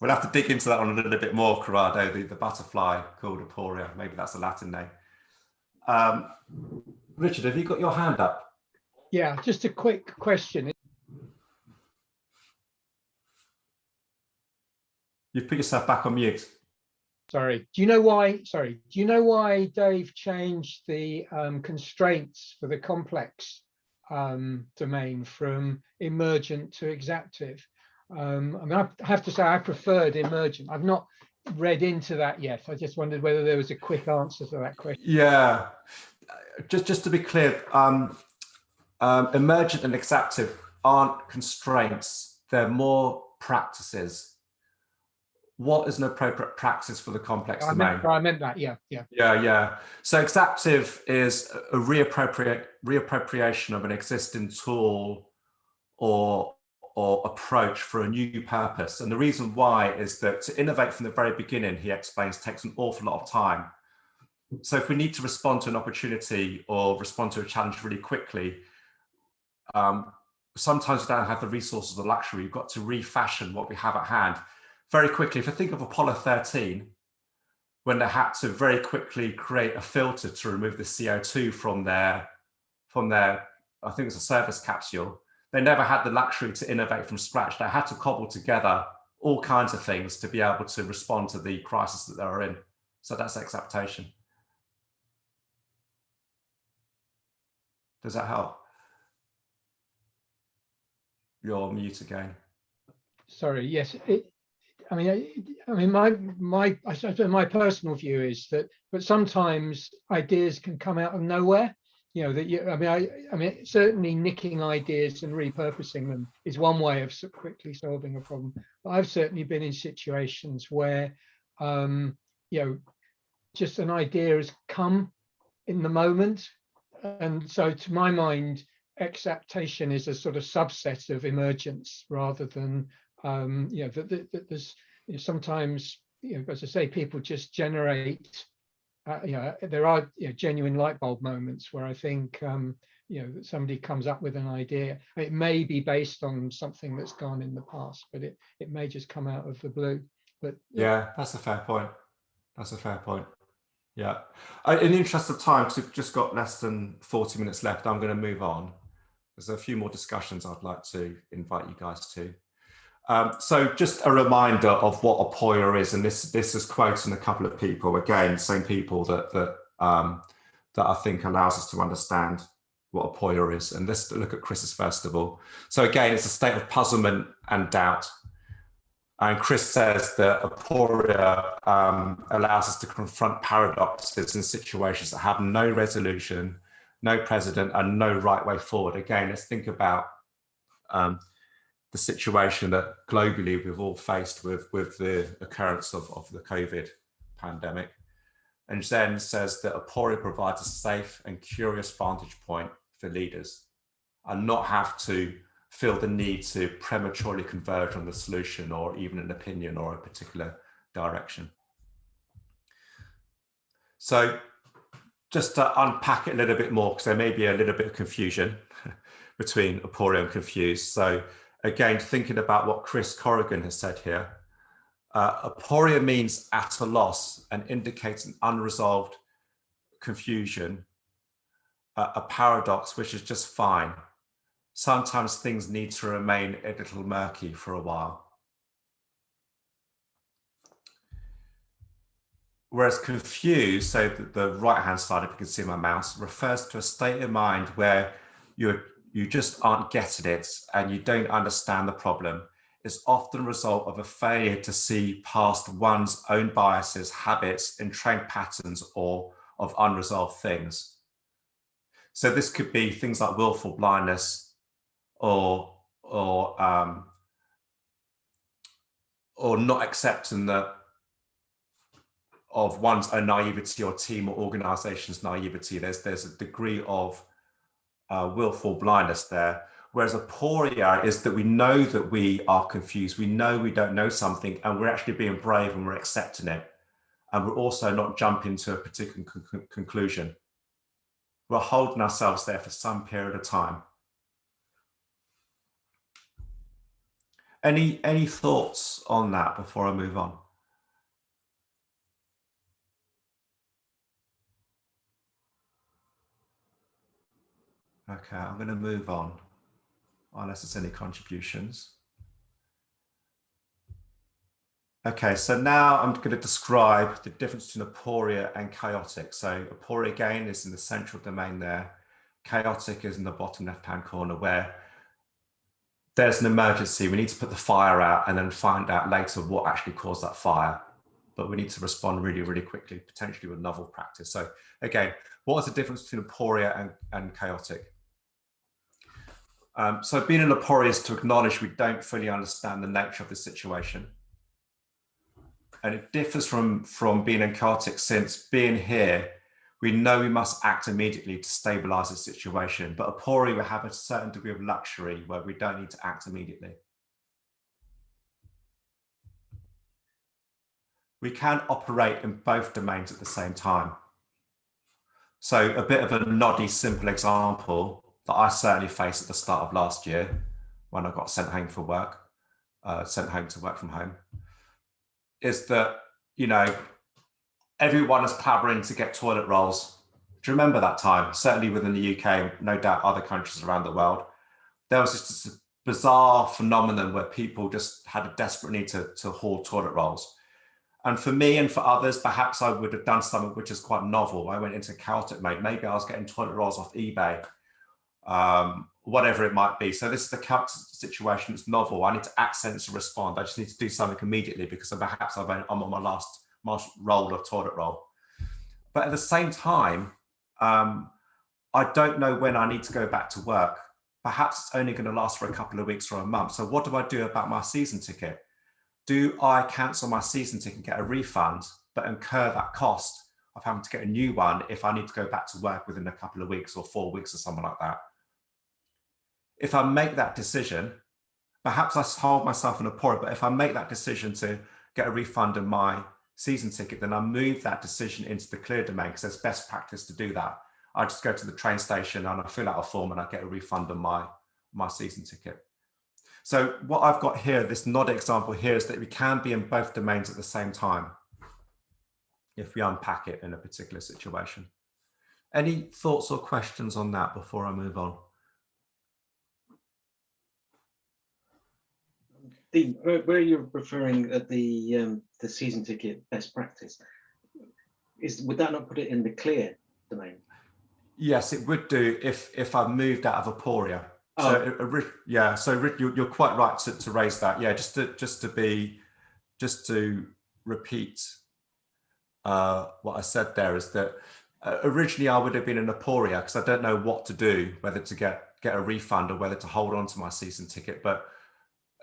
We'll have to dig into that one a little bit more, Corrado. The butterfly called Aporia. Maybe that's a Latin name. Richard, have you got your hand up? Yeah, just a quick question. You've put yourself back on mute. Sorry. Do you know why Dave changed the constraints for the complex domain from emergent to exaptive? I mean, I have to say I preferred emergent. I've not read into that yet. I just wondered whether there was a quick answer to that question. Yeah, just to be clear, emergent and exaptive aren't constraints. They're more practices. What is an appropriate practice for the complex domain? I meant that, yeah. Yeah. So exaptive is a reappropriation of an existing tool or approach for a new purpose. And the reason why is that to innovate from the very beginning, he explains, takes an awful lot of time. So if we need to respond to an opportunity or respond to a challenge really quickly, sometimes we don't have the resources or the luxury. We've got to refashion what we have at hand very quickly. If I think of Apollo 13, when they had to very quickly create a filter to remove the CO2 from their, I think it's a service capsule, they never had the luxury to innovate from scratch. They had to cobble together all kinds of things to be able to respond to the crisis that they were in. So that's exaptation. Does that help? You're on mute again. Sorry, yes. I mean, I suppose my personal view is that, but sometimes ideas can come out of nowhere. You know, I mean, certainly nicking ideas and repurposing them is one way of quickly solving a problem. But I've certainly been in situations where, you know, just an idea has come in the moment, and so to my mind, exaptation is a sort of subset of emergence rather than you know, that there's, you know, sometimes, you know, as I say, people just generate. You know, there are, you know, genuine light bulb moments where I think, you know, that somebody comes up with an idea. It may be based on something that's gone in the past, but it may just come out of the blue. But yeah, that's a fair point. That's a fair point. Yeah. In the interest of time, because we've just got less than 40 minutes left, I'm going to move on. There's a few more discussions I'd like to invite you guys to. So just a reminder of what Aporia is, and this is quoting a couple of people, again, same people that I think allows us to understand what Aporia is. And let's look at Chris's first of all. So again, it's a state of puzzlement and doubt. And Chris says that Aporia allows us to confront paradoxes in situations that have no resolution, no precedent, and no right way forward. Again, let's think about the situation that globally we've all faced with the occurrence of the COVID pandemic. And Zhen says that Aporia provides a safe and curious vantage point for leaders and not have to feel the need to prematurely converge on the solution or even an opinion or a particular direction. So just to unpack it a little bit more, because there may be a little bit of confusion between Aporia and confused. So again, thinking about what Chris Corrigan has said here, Aporia means at a loss and indicates an unresolved confusion, a paradox, which is just fine. Sometimes things need to remain a little murky for a while. Whereas confused, so the right-hand side, if you can see my mouse, refers to a state of mind where you just aren't getting it and you don't understand the problem. It's often a result of a failure to see past one's own biases, habits, entrained patterns, or of unresolved things. So this could be things like willful blindness or not accepting of one's own naivety or team or organization's naivety. There's a degree of willful blindness there. Whereas aporia is that we know that we are confused. We know we don't know something and we're actually being brave and we're accepting it. And we're also not jumping to a particular conclusion. We're holding ourselves there for some period of time. Any thoughts on that before I move on? Okay, I'm going to move on, unless there's any contributions. Okay, so now I'm going to describe the difference between aporia and chaotic. So aporia again is in the central domain there. Chaotic is in the bottom left-hand corner where there's an emergency. We need to put the fire out and then find out later what actually caused that fire. But we need to respond really, really quickly, potentially with novel practice. So again, what is the difference between aporia and chaotic? So being an aporia is to acknowledge we don't fully understand the nature of the situation. And it differs from being in chaotic since being here, we know we must act immediately to stabilize the situation. But aporia, we have a certain degree of luxury where we don't need to act immediately. We can operate in both domains at the same time. So a bit of a noddy, simple example that I certainly faced at the start of last year when I got sent home for work, sent home to work from home, is that, you know, everyone is clamouring to get toilet rolls. Do you remember that time? Certainly within the UK, no doubt other countries around the world. There was just this bizarre phenomenon where people just had a desperate need to haul toilet rolls. And for me and for others, perhaps I would have done something which is quite novel. I went into chaotic mode. Maybe I was getting toilet rolls off eBay, whatever it might be. So this is the chaotic situation. It's novel. I need to act, sense, and respond. I just need to do something immediately because perhaps I'm on my last roll of toilet roll. But at the same time, I don't know when I need to go back to work. Perhaps it's only going to last for a couple of weeks or a month. So what do I do about my season ticket? Do I cancel my season ticket and get a refund, but incur that cost of having to get a new one if I need to go back to work within a couple of weeks or 4 weeks or something like that? If I make that decision, perhaps I hold myself in a aporia, but if I make that decision to get a refund on my season ticket, then I move that decision into the clear domain because there's best practice to do that. I just go to the train station and I fill out a form and I get a refund on my season ticket. So what I've got here, this nod example here, is that we can be in both domains at the same time if we unpack it in a particular situation. Any thoughts or questions on that before I move on? Where you're referring at the season ticket best practice, would that not put it in the clear domain? Yes, it would do if I moved out of aporia. So yeah, so Rick, you're quite right to raise that. Yeah, just to repeat what I said there is that originally I would have been in aporia because I don't know what to do, whether to get a refund or whether to hold on to my season ticket. But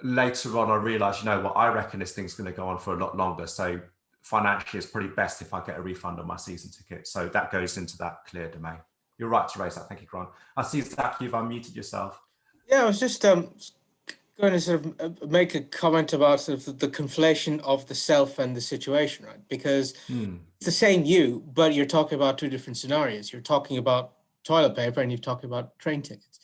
later on, I realized, you know what, I reckon this thing's going to go on for a lot longer. So financially, it's probably best if I get a refund on my season ticket. So that goes into that clear domain. You're right to raise that. Thank you, Grant. I see, Zach, you've unmuted yourself. Yeah, I was just Going to sort of make a comment about sort of the conflation of the self and the situation, right? Because it's the same you, but you're talking about two different scenarios. You're talking about toilet paper and you're talking about train tickets.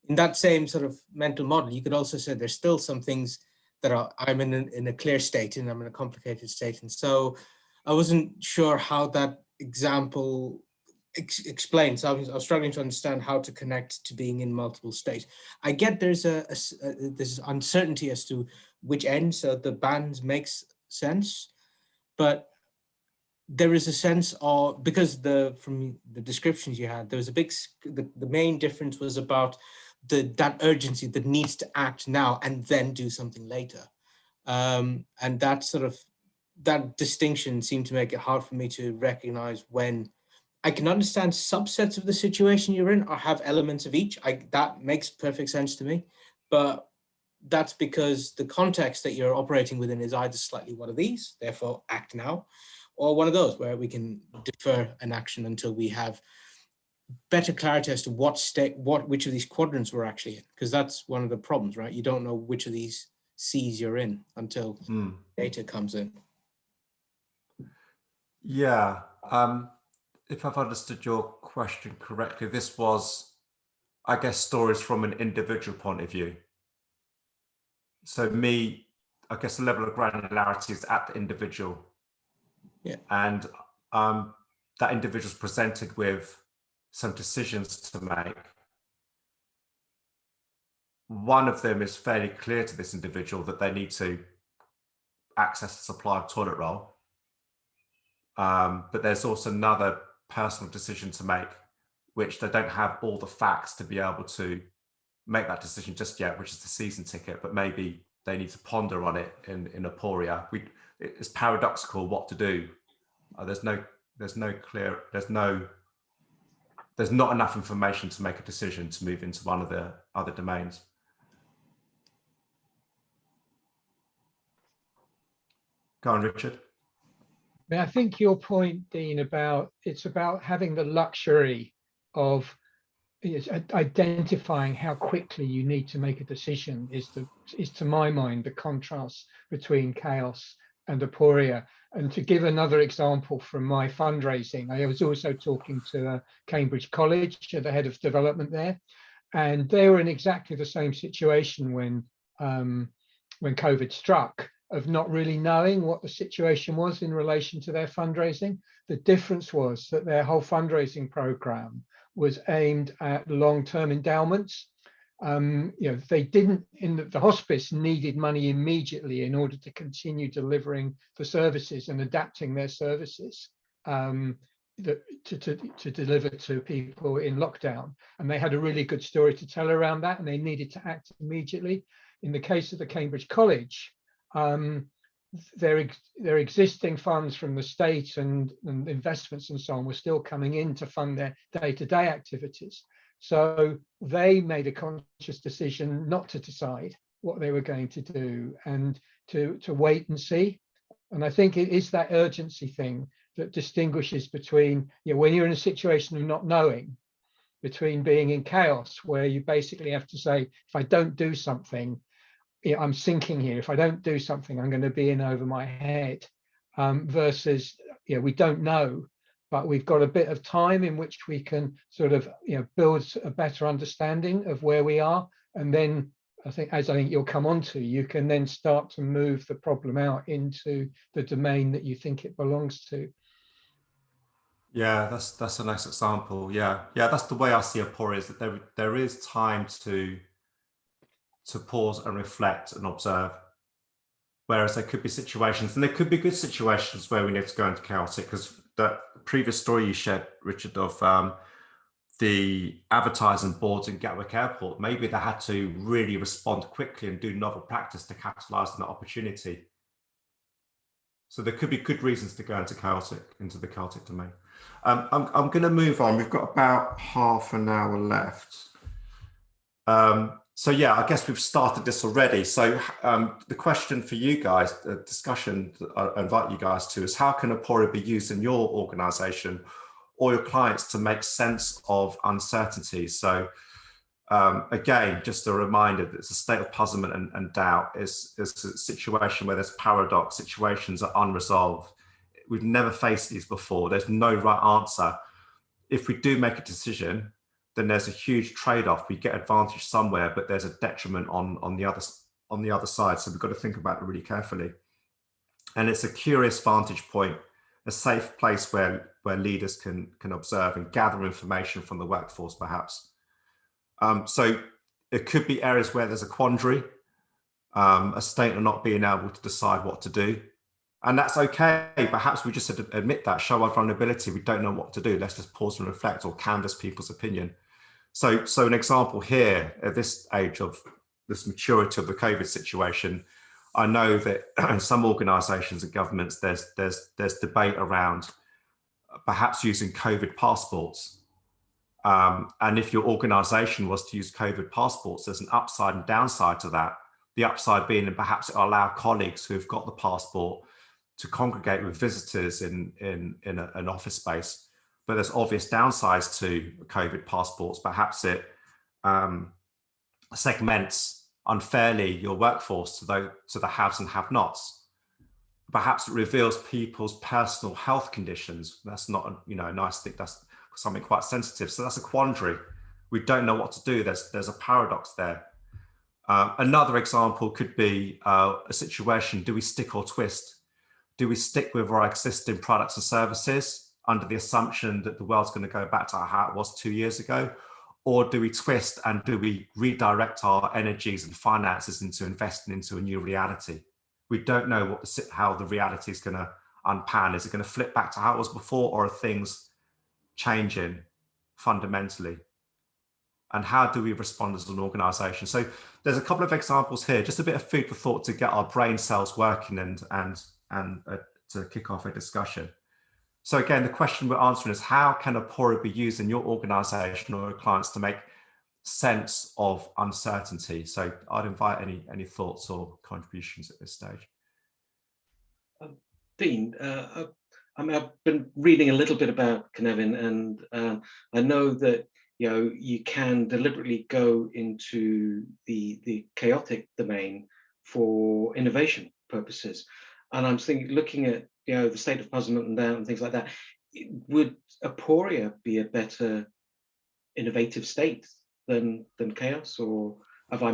In that same sort of mental model, you could also say there's still some things that are, I'm in a clear state and I'm in a complicated state. And so I wasn't sure how that example explains. I was struggling to understand how to connect to being in multiple states. I get there's this uncertainty as to which end, so the bands makes sense, but there is a sense of, because from the descriptions you had, there was a big, the main difference was about that urgency that needs to act now and then do something later. And that distinction seemed to make it hard for me to recognize when I can understand subsets of the situation you're in or have elements of each. That makes perfect sense to me, but that's because the context that you're operating within is either slightly one of these, therefore act now, or one of those where we can defer an action until we have better clarity as to which of these quadrants we're actually in, because that's one of the problems, right? You don't know which of these C's you're in until data comes in. Yeah. If I've understood your question correctly, this was, I guess, stories from an individual point of view. So me, I guess the level of granularity is at the individual. Yeah. And that individual is presented with some decisions to make. One of them is fairly clear to this individual that they need to access the supply of toilet roll. But there's also another personal decision to make, which they don't have all the facts to be able to make that decision just yet, which is the season ticket, but maybe they need to ponder on it in Aporia. It's paradoxical what to do. There's not enough information to make a decision to move into one of the other domains. Go on, Richard. I think your point, Dean, it's about having the luxury of identifying how quickly you need to make a decision is to my mind the contrast between chaos and Aporia. And to give another example from my fundraising, I was also talking to Cambridge College, the head of development there, and they were in exactly the same situation when COVID struck, of not really knowing what the situation was in relation to their fundraising. The difference was that their whole fundraising program was aimed at long-term endowments. They didn't, the hospice needed money immediately in order to continue delivering the services and adapting their services to deliver to people in lockdown. And they had a really good story to tell around that, and they needed to act immediately. In the case of the Cambridge College, their existing funds from the state and investments and so on were still coming in to fund their day-to-day activities. So they made a conscious decision not to decide what they were going to do and to wait and see. And I think it is that urgency thing that distinguishes between, when you're in a situation of not knowing, between being in chaos, where you basically have to say, if I don't do something, I'm sinking here. If I don't do something, I'm going to be in over my head, versus, we don't know, but we've got a bit of time in which we can sort of, build a better understanding of where we are. And then I think you'll come on to, you can then start to move the problem out into the domain that you think it belongs to. Yeah, that's a nice example. Yeah, that's the way I see Aporia, is that there is time to pause and reflect and observe. Whereas there could be situations, and there could be good situations, where we need to go into chaotic, because that previous story you shared, Richard, of the advertising boards in Gatwick Airport, maybe they had to really respond quickly and do novel practice to capitalize on that opportunity. So there could be good reasons to go into the chaotic domain. I'm going to move on. We've got about half an hour left. So yeah, I guess we've started this already. So the question for you guys, the discussion that I invite you guys to, is how can Aporia be used in your organization or your clients to make sense of uncertainty? So again, just a reminder that it's a state of puzzlement and doubt. It's a situation where there's paradox, situations are unresolved. We've never faced these before. There's no right answer. If we do make a decision, then there's a huge trade-off. We get advantage somewhere, but there's a detriment on the other side. So we've got to think about it really carefully. And it's a curious vantage point, a safe place where leaders can observe and gather information from the workforce, perhaps. So it could be areas where there's a quandary, a state of not being able to decide what to do. And that's okay. Perhaps we just admit that, show our vulnerability. We don't know what to do. Let's just pause and reflect or canvass people's opinion. So an example here at this age of this maturity of the COVID situation, I know that in some organizations and governments, there's debate around perhaps using COVID passports. And if your organization was to use COVID passports, there's an upside and downside to that. The upside being, and perhaps it'll allow colleagues who've got the passport to congregate with visitors in an office space. But there's obvious downsides to COVID passports. Perhaps it segments unfairly your workforce to the haves and have-nots. Perhaps it reveals people's personal health conditions. That's not a nice thing. That's something quite sensitive. So that's a quandary. We don't know what to do. There's a paradox there. Another example could be a situation: do we stick or twist? Do we stick with our existing products and services under the assumption that the world's going to go back to how it was 2 years ago? Or do we twist and do we redirect our energies and finances into investing into a new reality? We don't know how the reality is going to unpan. Is it going to flip back to how it was before, or are things changing fundamentally? And how do we respond as an organization? So there's a couple of examples here, just a bit of food for thought to get our brain cells working and to kick off a discussion. So again, the question we're answering is, how can Aporia be used in your organization or your clients to make sense of uncertainty? So I'd invite any thoughts or contributions at this stage. Dean, I mean, I've been reading a little bit about Cynefin, and I know that you can deliberately go into the chaotic domain for innovation purposes. And I'm looking at the state of puzzlement and doubt and things like that. Would Aporia be a better innovative state than chaos, or am I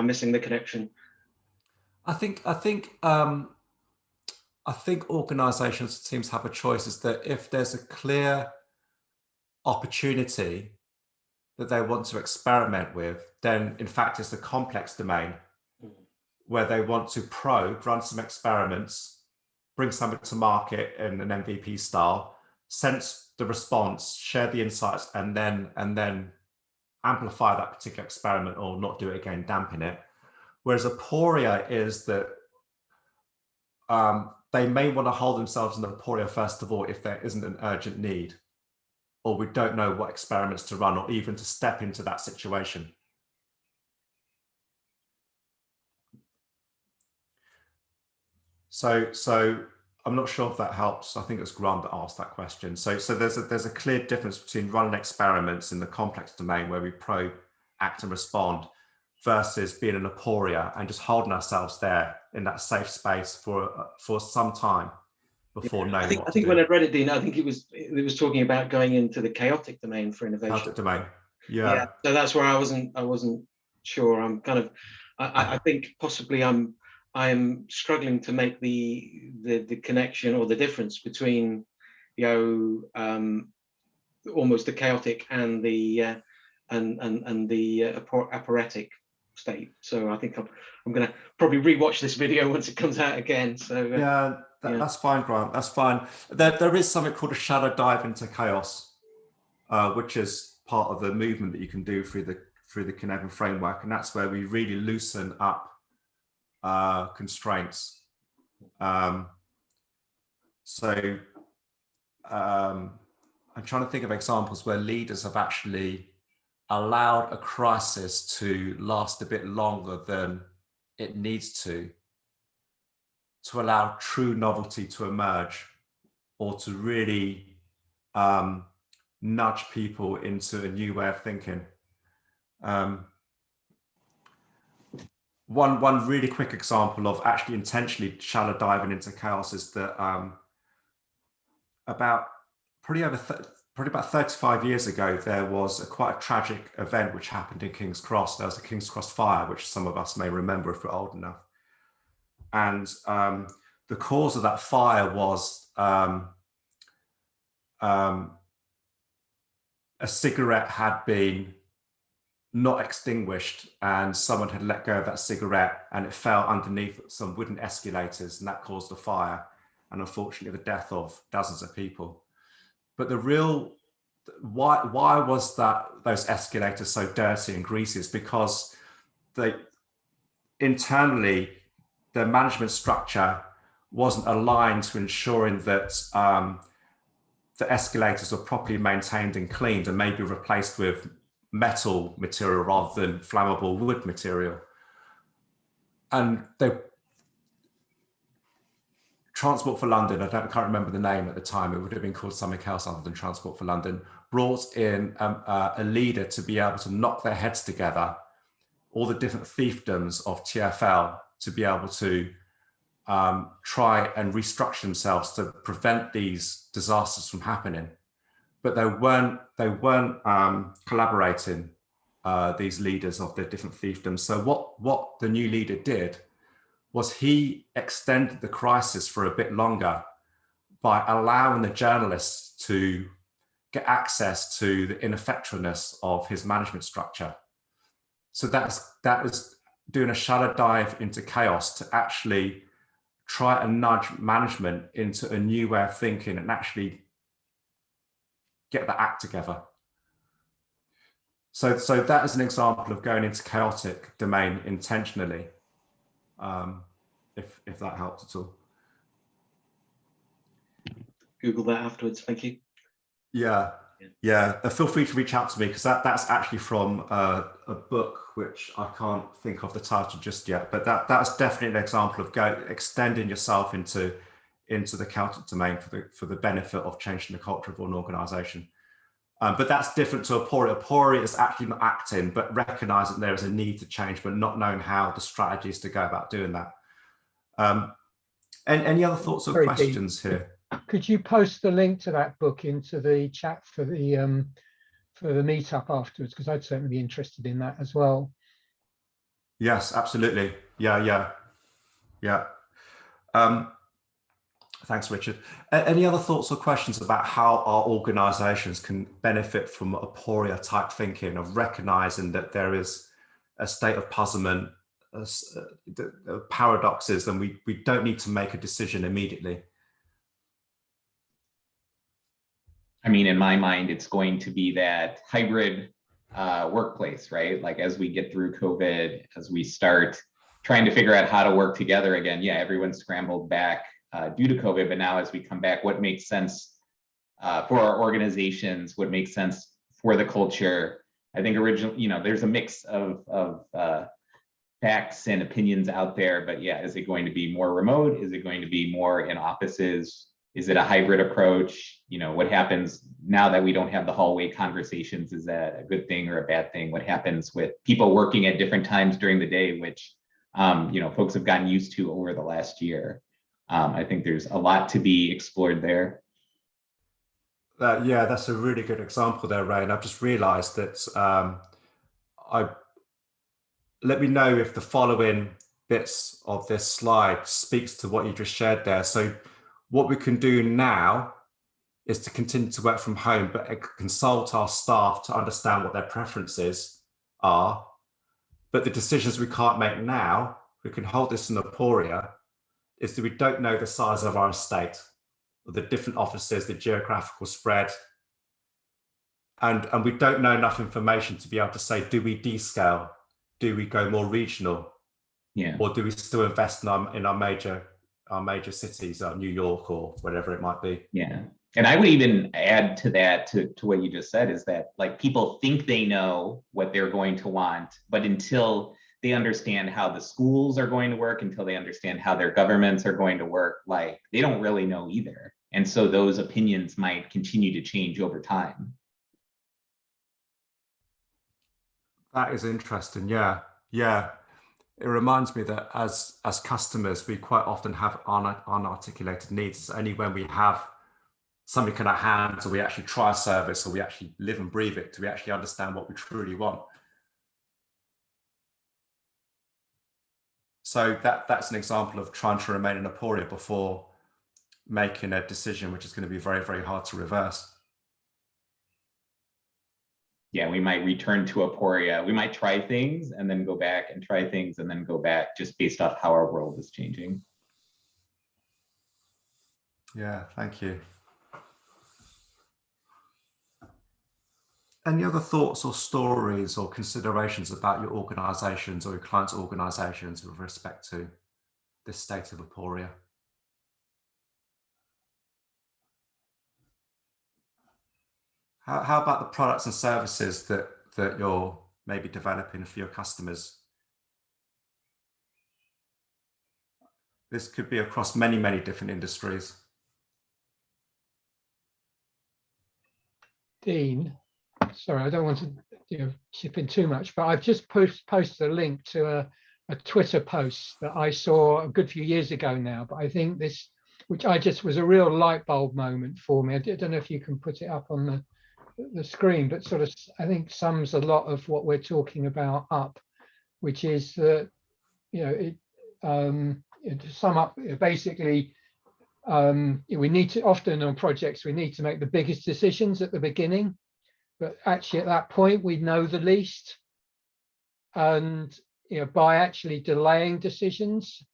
missing the connection? I think organizations, teams have a choice, is that if there's a clear opportunity that they want to experiment with, then in fact it's a complex domain where they want to probe, run some experiments, bring something to market in an MVP style, sense the response, share the insights, and then amplify that particular experiment or not do it again, dampen it. Whereas Aporia is that they may want to hold themselves in Aporia first of all if there isn't an urgent need, or we don't know what experiments to run, or even to step into that situation. So I'm not sure if that helps. I think it's Graham that asked that question. So there's a clear difference between running experiments in the complex domain where we probe, act and respond, versus being an Aporia and just holding ourselves there in that safe space for some time before knowing what to do. I think when I read it, Dean, I think it was talking about going into the chaotic domain for innovation. Chaotic domain, yeah. So that's where I wasn't sure. I'm kind of, I think possibly I'm struggling to make the connection or the difference between almost the chaotic and the aphoretic state. So I think I'm going to probably rewatch this video once it comes out again. So that's fine, Grant. That's fine. There is something called a shadow dive into chaos, which is part of the movement that you can do through the Cynefin framework, and that's where we really loosen up constraints. I'm trying to think of examples where leaders have actually allowed a crisis to last a bit longer than it needs to allow true novelty to emerge, or to really nudge people into a new way of thinking. One really quick example of actually intentionally shallow diving into chaos is that probably about 35 years ago, there was quite a tragic event which happened in King's Cross. There was a King's Cross fire, which some of us may remember if we're old enough. And the cause of that fire was a cigarette had been not extinguished, and someone had let go of that cigarette and it fell underneath some wooden escalators, and that caused a fire, and unfortunately the death of dozens of people. But the real why was those escalators so dirty and greasy is because internally the management structure wasn't aligned to ensuring that the escalators were properly maintained and cleaned and maybe replaced with metal material rather than flammable wood material. And the Transport for London, I can't remember the name at the time, it would have been called something else other than Transport for London, brought in a leader to be able to knock their heads together, all the different fiefdoms of TfL, to be able to try and restructure themselves to prevent these disasters from happening. But they weren't collaborating, these leaders of the different fiefdoms. So what the new leader did was he extended the crisis for a bit longer by allowing the journalists to get access to the ineffectiveness of his management structure. So that was doing a shallow dive into chaos to actually try and nudge management into a new way of thinking and actually get the act together. So that is an example of going into chaotic domain intentionally, if that helps at all. Google that afterwards, thank you. Yeah. Feel free to reach out to me, because that's actually from a book which I can't think of the title just yet, but that's definitely an example of extending yourself into the chaotic domain for the benefit of changing the culture of an organization. But that's different to Aporia. Aporia is actually not acting, but recognizing there is a need to change, but not knowing how the strategies to go about doing that. And any other thoughts or questions here? Could you post the link to that book into the chat for the meetup afterwards? Because I'd certainly be interested in that as well. Yes, absolutely. Yeah. Thanks, Richard. Any other thoughts or questions about how our organizations can benefit from Aporia type thinking of recognizing that there is a state of puzzlement, paradoxes, and we don't need to make a decision immediately? I mean, in my mind, it's going to be that hybrid workplace, right? Like as we get through COVID, as we start trying to figure out how to work together again, yeah, everyone scrambled back due to COVID, but now as we come back, what makes sense for our organizations, what makes sense for the culture? I think originally, there's a mix of facts and opinions out there, but yeah, is it going to be more remote? Is it going to be more in offices? Is it a hybrid approach? What happens now that we don't have the hallway conversations? Is that a good thing or a bad thing? What happens with people working at different times during the day, which folks have gotten used to over the last year? I think there's a lot to be explored there. Yeah, that's a really good example there, Ray. And I've just realized that let me know if the following bits of this slide speaks to what you just shared there. So what we can do now is to continue to work from home, but consult our staff to understand what their preferences are. But the decisions we can't make now, we can hold this in Aporia, is that we don't know the size of our estate, or the different offices, the geographical spread. And we don't know enough information to be able to say, do we descale? Do we go more regional? Yeah. Or do we still invest in our major cities, New York or whatever it might be? Yeah. And I would even add to that, to what you just said, is that like people think they know what they're going to want, but until they understand how the schools are going to work, until they understand how their governments are going to work, like they don't really know either. And so those opinions might continue to change over time. That is interesting. Yeah. It reminds me that as customers, we quite often have unarticulated needs. It's only when we have something in our hands, or we actually try a service, or we actually live and breathe it, do we actually understand what we truly want. So that's an example of trying to remain in Aporia before making a decision, which is going to be very, very hard to reverse. Yeah, we might return to Aporia. We might try things and then go back and try things and then go back, just based off how our world is changing. Yeah, thank you. Any other thoughts or stories or considerations about your organizations or your clients' organizations with respect to this state of Aporia? How about the products and services that you're maybe developing for your customers? This could be across many, many different industries. Dean, sorry, I don't want to chip in too much, but I've just posted a link to a Twitter post that I saw a good few years ago now, but I think this, which was a real light bulb moment for me. I don't know if you can put it up on the screen, but sort of, I think sums a lot of what we're talking about up, which is that, to sum up, basically, we need to, often on projects, we need to make the biggest decisions at the beginning, but actually at that point, we know the least. And, by actually delaying decisions,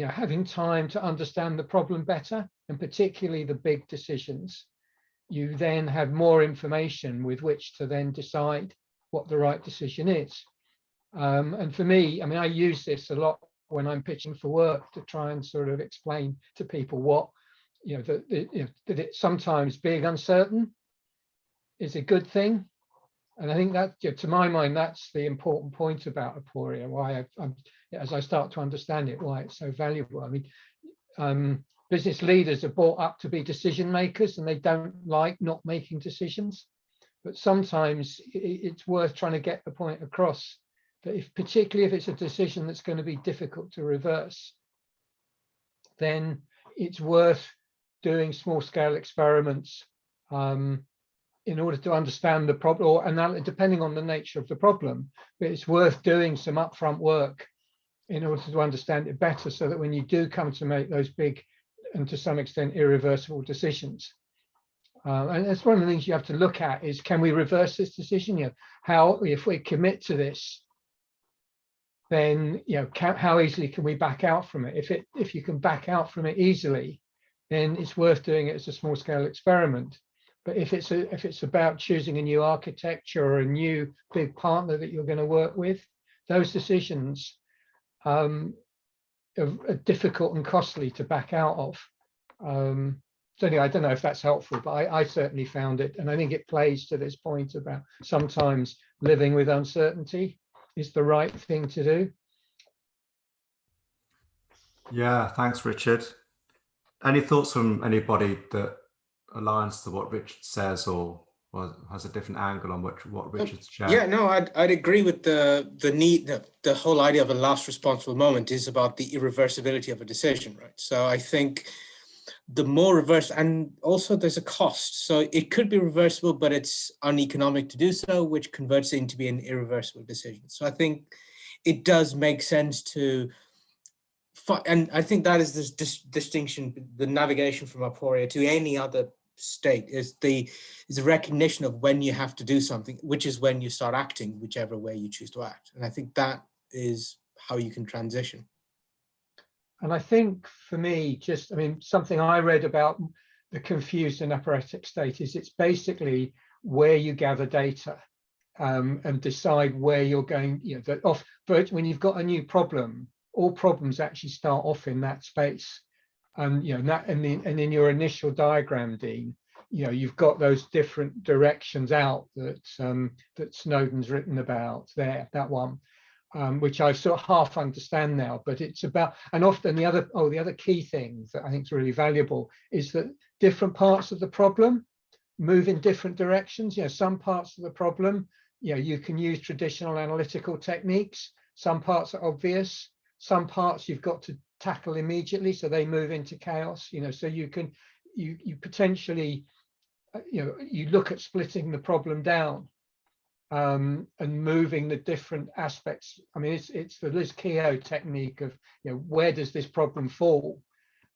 having time to understand the problem better, and particularly the big decisions, you then have more information with which to then decide what the right decision is. And for me, I use this a lot when I'm pitching for work to try and sort of explain to people what, that it sometimes being uncertain is a good thing. And I think that, to my mind, that's the important point about Aporia, why as I start to understand it, why it's so valuable. Business leaders are brought up to be decision makers, and they don't like not making decisions. But sometimes it's worth trying to get the point across that particularly if it's a decision that's going to be difficult to reverse, then it's worth doing small scale experiments in order to understand the problem, or depending on the nature of the problem, but it's worth doing some upfront work in order to understand it better, so that when you do come to make those big and to some extent irreversible decisions, and that's one of the things you have to look at is, can we reverse this decision? How, if we commit to this, then how easily can we back out from it? If you can back out from it easily, then it's worth doing it as a small scale experiment. But if it's about choosing a new architecture or a new big partner that you're going to work with, those decisions are difficult and costly to back out of. So anyway, I don't know if that's helpful, but I certainly found it, and I think it plays to this point about sometimes living with uncertainty is the right thing to do. Yeah, thanks, Richard. Any thoughts from anybody that aligns to what Richard says, or has a different angle on what Richard's shared? Yeah, no, I'd agree with the need. The whole idea of a last responsible moment is about the irreversibility of a decision, right? So I think the more reverse, and also there's a cost. So it could be reversible, but it's uneconomic to do so, which converts it into being an irreversible decision. So I think it does make sense to, and I think that is this distinction, the navigation from Aporia to any other state is the recognition of when you have to do something, which is when you start acting, whichever way you choose to act. And I think that is how you can transition. And I think for me, something I read about the confused and aphoretic state is it's basically where you gather data and decide where you're going. But when you've got a new problem, all problems actually start off in that space. And in your initial diagram, Dean, you've got those different directions out that Snowden's written about there, that one. Which I sort of half understand now, but it's about, and often the other key thing that I think is really valuable is that different parts of the problem move in different directions. Some parts of the problem you can use traditional analytical techniques. Some parts are obvious. Some parts you've got to tackle immediately, so they move into chaos. So you potentially, you look at splitting the problem down and moving the different aspects. I mean, it's the Liz Keogh technique of, where does this problem fall?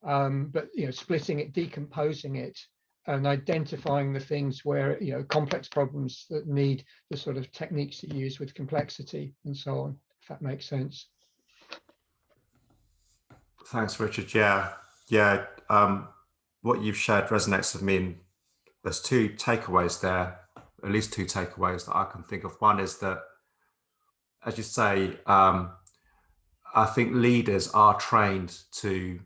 But splitting it, decomposing it, and identifying the things where, complex problems that need the sort of techniques that you use with complexity and so on, if that makes sense. Thanks, Richard. Yeah. What you've shared resonates with me. And there's two takeaways there, at least two takeaways that I can think of. One is that, as you say, I think leaders are trained to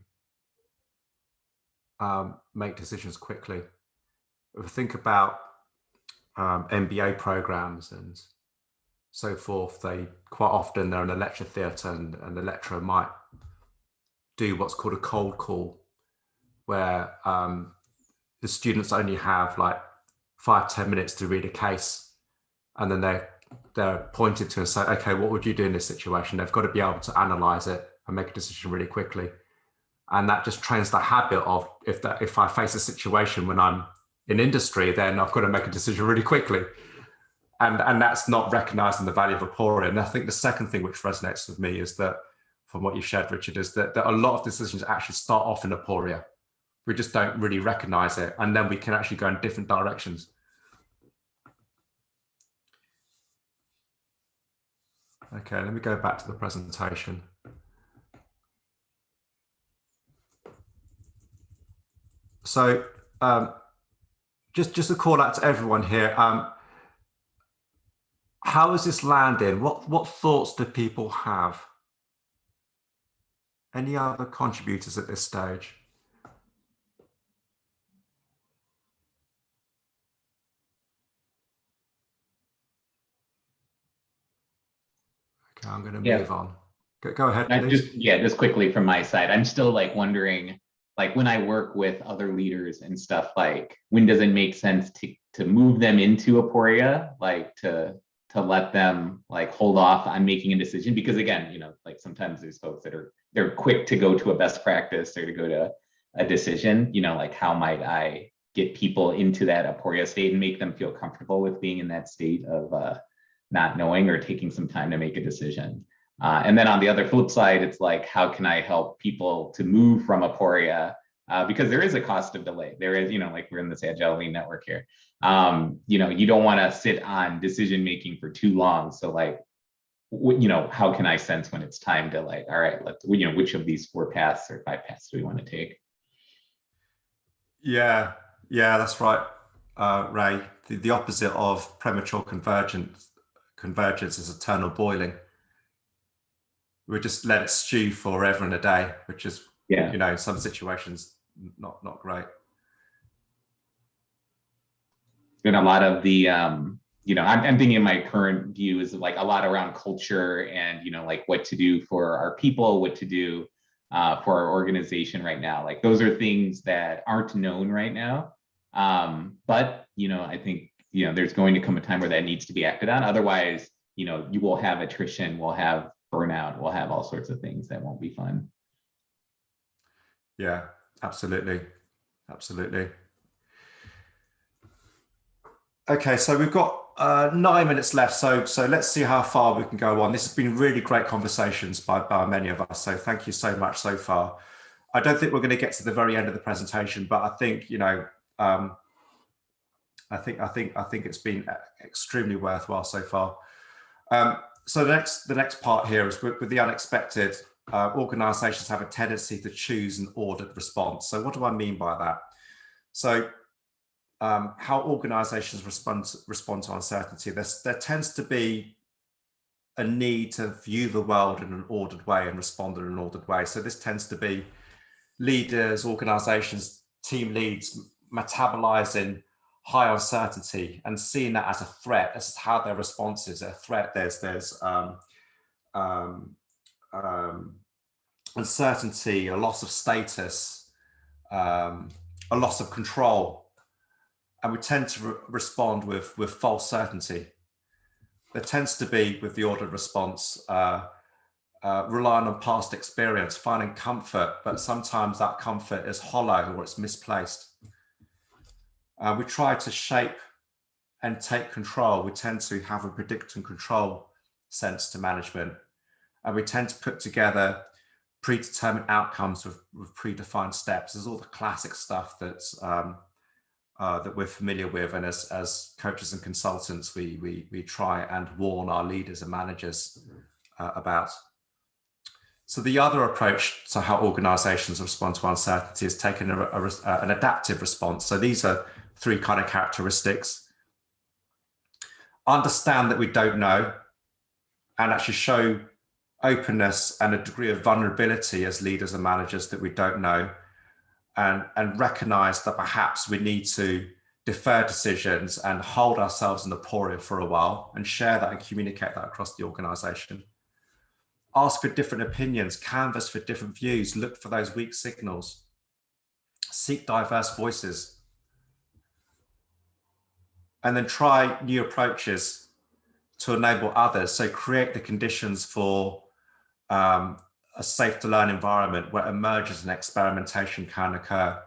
make decisions quickly. If we think about MBA programs and so forth, they quite often they're in a lecture theatre, and the lecturer might do what's called a cold call, where the students only have like 5-10 minutes to read a case, and then they're pointed to and say, okay, what would you do in this situation? They've got to be able to analyze it and make a decision really quickly. And that just trains the habit of, if I face a situation when I'm in industry, then I've got to make a decision really quickly. And that's not recognizing the value of Aporia. And I think the second thing which resonates with me is that, from what you've shared, Richard, is that a lot of decisions actually start off in Aporia. We just don't really recognize it. And then we can actually go in different directions. Okay, let me go back to the presentation. So just a call out to everyone here. How is this landing? What thoughts do people have? Any other contributors at this stage? Okay, I'm going to move on. Go ahead, please. Just quickly from my side, I'm still like wondering, like when I work with other leaders and stuff, like when does it make sense to move them into Aporia, like to let them like hold off on making a decision? Because again, like sometimes there's folks that they're quick to go to a best practice or to go to a decision, like how might I get people into that Aporia state and make them feel comfortable with being in that state of not knowing or taking some time to make a decision. And then on the other flip side, it's like, how can I help people to move from Aporia? Because there is a cost of delay. There is, like we're in this Agile Lean network here. You don't want to sit on decision making for too long. So like, how can I sense when it's time to like, all right, which of these 4 paths or 5 paths do we want to take? Yeah, that's right, Ray. The opposite of premature convergence is eternal boiling. We just let it stew forever and a day, which is, in some situations, not great. And a lot of the, I'm thinking my current view is like a lot around culture and, like what to do for our people, what to do for our organization right now. Like those are things that aren't known right now. But, I think, there's going to come a time where that needs to be acted on. Otherwise, you will have attrition, we'll have burnout, we'll have all sorts of things that won't be fun. Yeah, absolutely. Okay, so we've got 9 minutes left. So let's see how far we can go on. This has been really great conversations by many of us. So thank you so much so far. I don't think we're going to get to the very end of the presentation, but I think, I think it's been extremely worthwhile so far. So the next part here is with the unexpected. Organizations have a tendency to choose an ordered response. So what do I mean by that? So how organizations respond to uncertainty. There tends to be a need to view the world in an ordered way and respond in an ordered way. So this tends to be leaders, organizations, team leads metabolizing high uncertainty and seeing that as a threat. This is how their response is a threat. There's uncertainty, a loss of status, a loss of control, and we tend to respond with false certainty. there tends to be, with the ordered response, relying on past experience, finding comfort, but sometimes that comfort is hollow or it's misplaced. We try to shape and take control. We tend to have a predict and control sense to management. And we tend to put together predetermined outcomes with predefined steps. There's all the classic stuff that's that we're familiar with, and as coaches and consultants, we try and warn our leaders and managers about. So the other approach to how organizations respond to uncertainty is taking an adaptive response. So these are 3 kind of characteristics. Understand that we don't know, and actually show openness and a degree of vulnerability as leaders and managers that we don't know, and recognize that perhaps we need to defer decisions and hold ourselves in Aporia for a while, and share that and communicate that across the organization. Ask for different opinions, canvas for different views, look for those weak signals, seek diverse voices, and then try new approaches to enable others. So create the conditions for a safe to learn environment where emergence and experimentation can occur.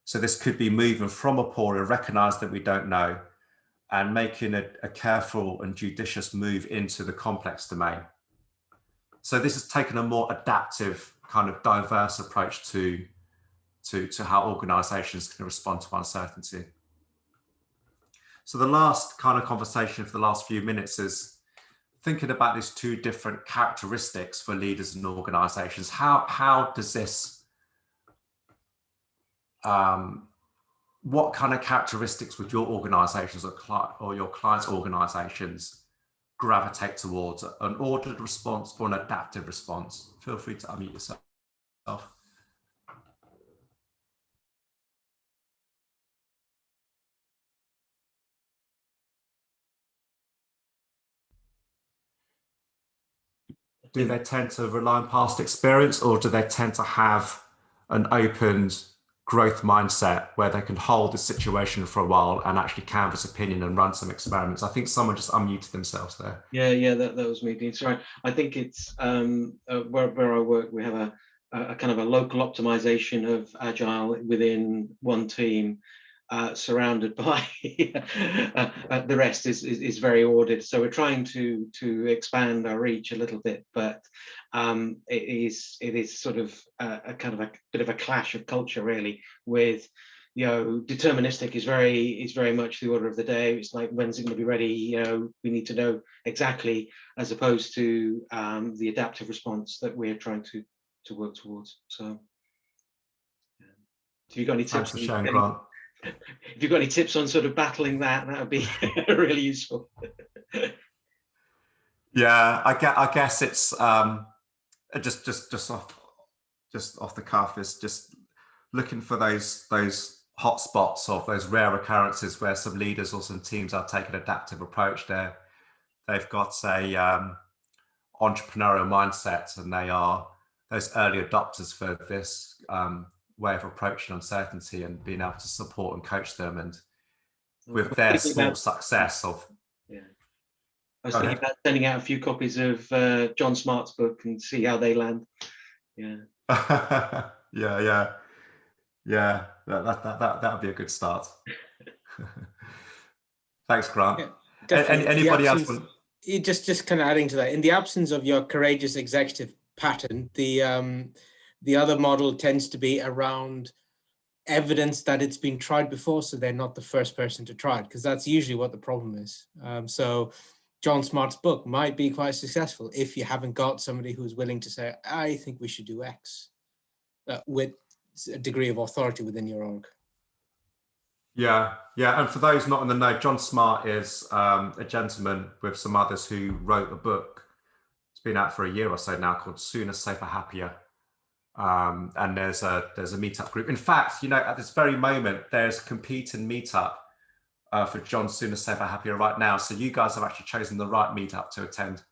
So this could be moving from Aporia, recognize that we don't know, and making a careful and judicious move into the complex domain. So this has taken a more adaptive, kind of diverse approach to how organizations can respond to uncertainty. So the last kind of conversation for the last few minutes is thinking about these 2 different characteristics for leaders and organizations. How does this, what kind of characteristics would your organizations or your clients' organizations gravitate towards? An ordered response or an adaptive response? Feel free to unmute yourself. Do they tend to rely on past experience, or do they tend to have an opened growth mindset where they can hold the situation for a while and actually canvas opinion and run some experiments? I think someone just unmuted themselves there. Yeah, that was me, Dean. Sorry. I think it's where I work, we have a kind of a local optimization of Agile within one team, surrounded by the rest is very ordered. So we're trying to expand our reach a little bit, but it is sort of a kind of a bit of a clash of culture, really, with, you know, deterministic is very much the order of the day. It's like, when's it going to be ready? You know, we need to know exactly, as opposed to the adaptive response that we're trying to work towards. So have you got any tips? Thanks for sharing, Grant. If you've got any tips on sort of battling that would be really useful. Yeah, I guess it's just off the cuff, is just looking for those hot spots of those rare occurrences where some leaders or some teams are taking an adaptive approach. They've got a entrepreneurial mindset, and they are those early adopters for this way of approaching uncertainty, and being able to support and coach them, and with their small success of. Yeah, I was thinking about sending out a few copies of John Smart's book and see how they land. Yeah. Yeah. That would be a good start. Thanks, Grant. Yeah, anybody else? Just kind of adding to that, in the absence of your courageous executive pattern, the other model tends to be around evidence that it's been tried before, so they're not the first person to try it, because that's usually what the problem is. So John Smart's book might be quite successful if you haven't got somebody who's willing to say, I think we should do X, with a degree of authority within your org. Yeah. And for those not in the know, John Smart is a gentleman with some others who wrote a book. It's been out for a year or so now, called Sooner, Safer, Happier. And there's a meetup group. In fact, you know, at this very moment, there's a competing meetup for John Sooner, Safer, Happier right now. So you guys have actually chosen the right meetup to attend.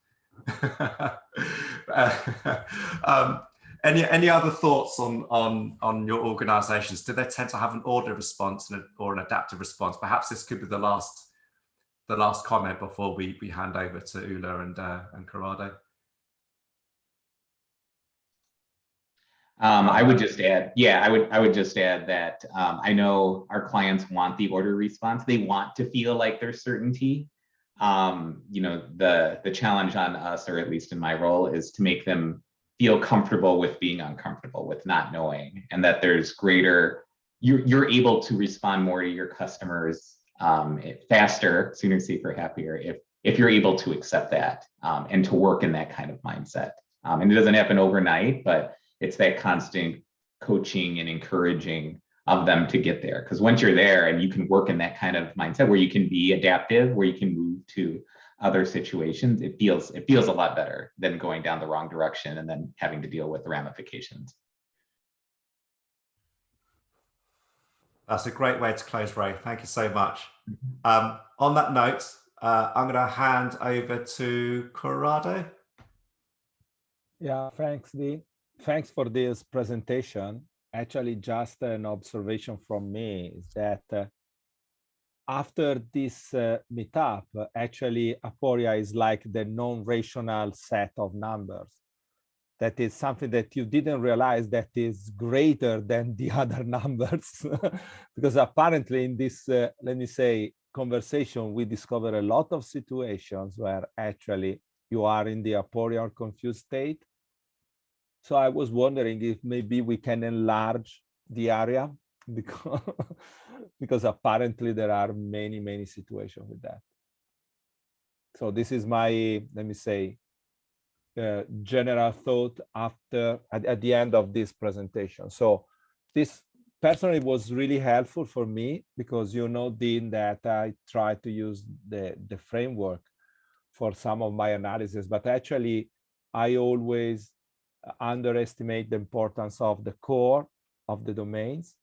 Any other thoughts on your organizations? Do they tend to have an ordered response or an adaptive response? Perhaps this could be the last the last comment before we hand over to Ula and Corrado? I would just add, I would just add that I know our clients want the order response. They want to feel like there's certainty. The challenge on us, or at least in my role, is to make them feel comfortable with being uncomfortable, with not knowing, and that there's greater, you're able to respond more to your customers faster, sooner, safer, happier, if you're able to accept that and to work in that kind of mindset. And it doesn't happen overnight, but it's that constant coaching and encouraging of them to get there. Because once you're there and you can work in that kind of mindset where you can be adaptive, where you can move to other situations, it feels a lot better than going down the wrong direction and then having to deal with the ramifications. That's a great way to close, Ray. Thank you so much. On that note, I'm going to hand over to Corrado. Yeah, thanks, Dean. Thanks for this presentation. Actually, just an observation from me is that after this meetup, actually, Aporia is like the non-rational set of numbers. That is something that you didn't realize that is greater than the other numbers. Because apparently in this, let me say, conversation, we discover a lot of situations where actually you are in the Aporia or confused state. So I was wondering if maybe we can enlarge the area because apparently there are many, many situations with that. So this is my, let me say, general thought after at the end of this presentation. So this personally was really helpful for me because you know, Dean, that I try to use the framework for some of my analysis, but actually I always underestimate the importance of the core of the domains.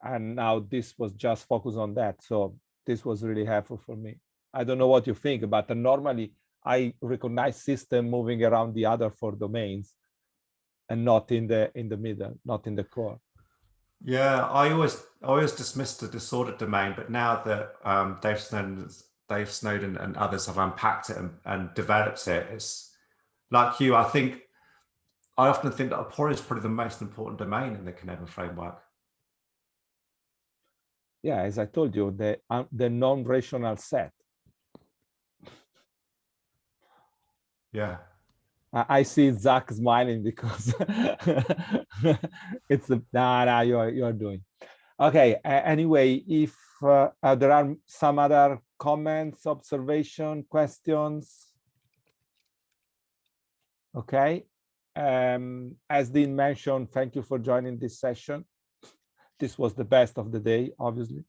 And now this was just focused on that. So this was really helpful for me. I don't know what you think, but normally I recognize system moving around the other 4 domains and not in the middle, not in the core. Yeah, I always dismissed the disordered domain, but now that Dave Snowden and others have unpacked it and developed it, it's like you, I often think that Aporia is probably the most important domain in the Cynefin framework. Yeah, as I told you, the non-rational set. Yeah. I see Zach smiling because it's the you're doing okay. Anyway, if there are some other comments, observation, questions, okay. As Dean mentioned, thank you for joining this session. This was the best of the day, obviously.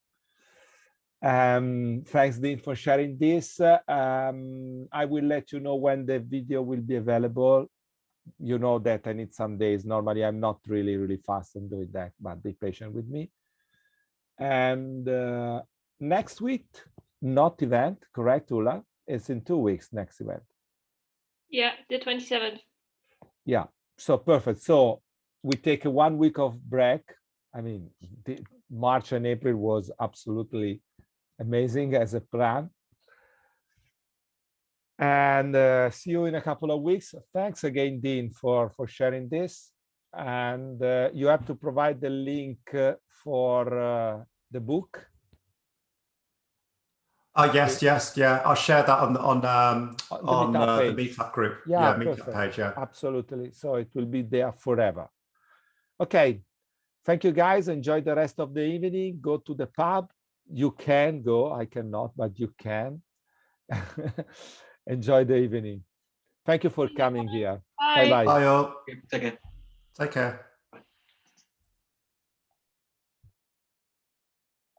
Thanks, Dean, for sharing this. I will let you know when the video will be available. You know that I need some days. Normally, I'm not really fast in doing that, but be patient with me. And next week, not event, correct, Ula? It's in 2 weeks, next event. Yeah, the 27th. Yeah, so perfect. So we take a 1 week of break. I mean, March and April was absolutely amazing as a plan. And see you in a couple of weeks. Thanks again, Dean, for sharing this. And you have to provide the link for the book. Yes, yeah. I'll share that on the meetup group. Yeah, meetup page. Yeah, absolutely. So it will be there forever. Okay. Thank you, guys. Enjoy the rest of the evening. Go to the pub. You can go. I cannot, but you can. Enjoy the evening. Thank you for coming here. Bye. Bye all. Take care. Take care.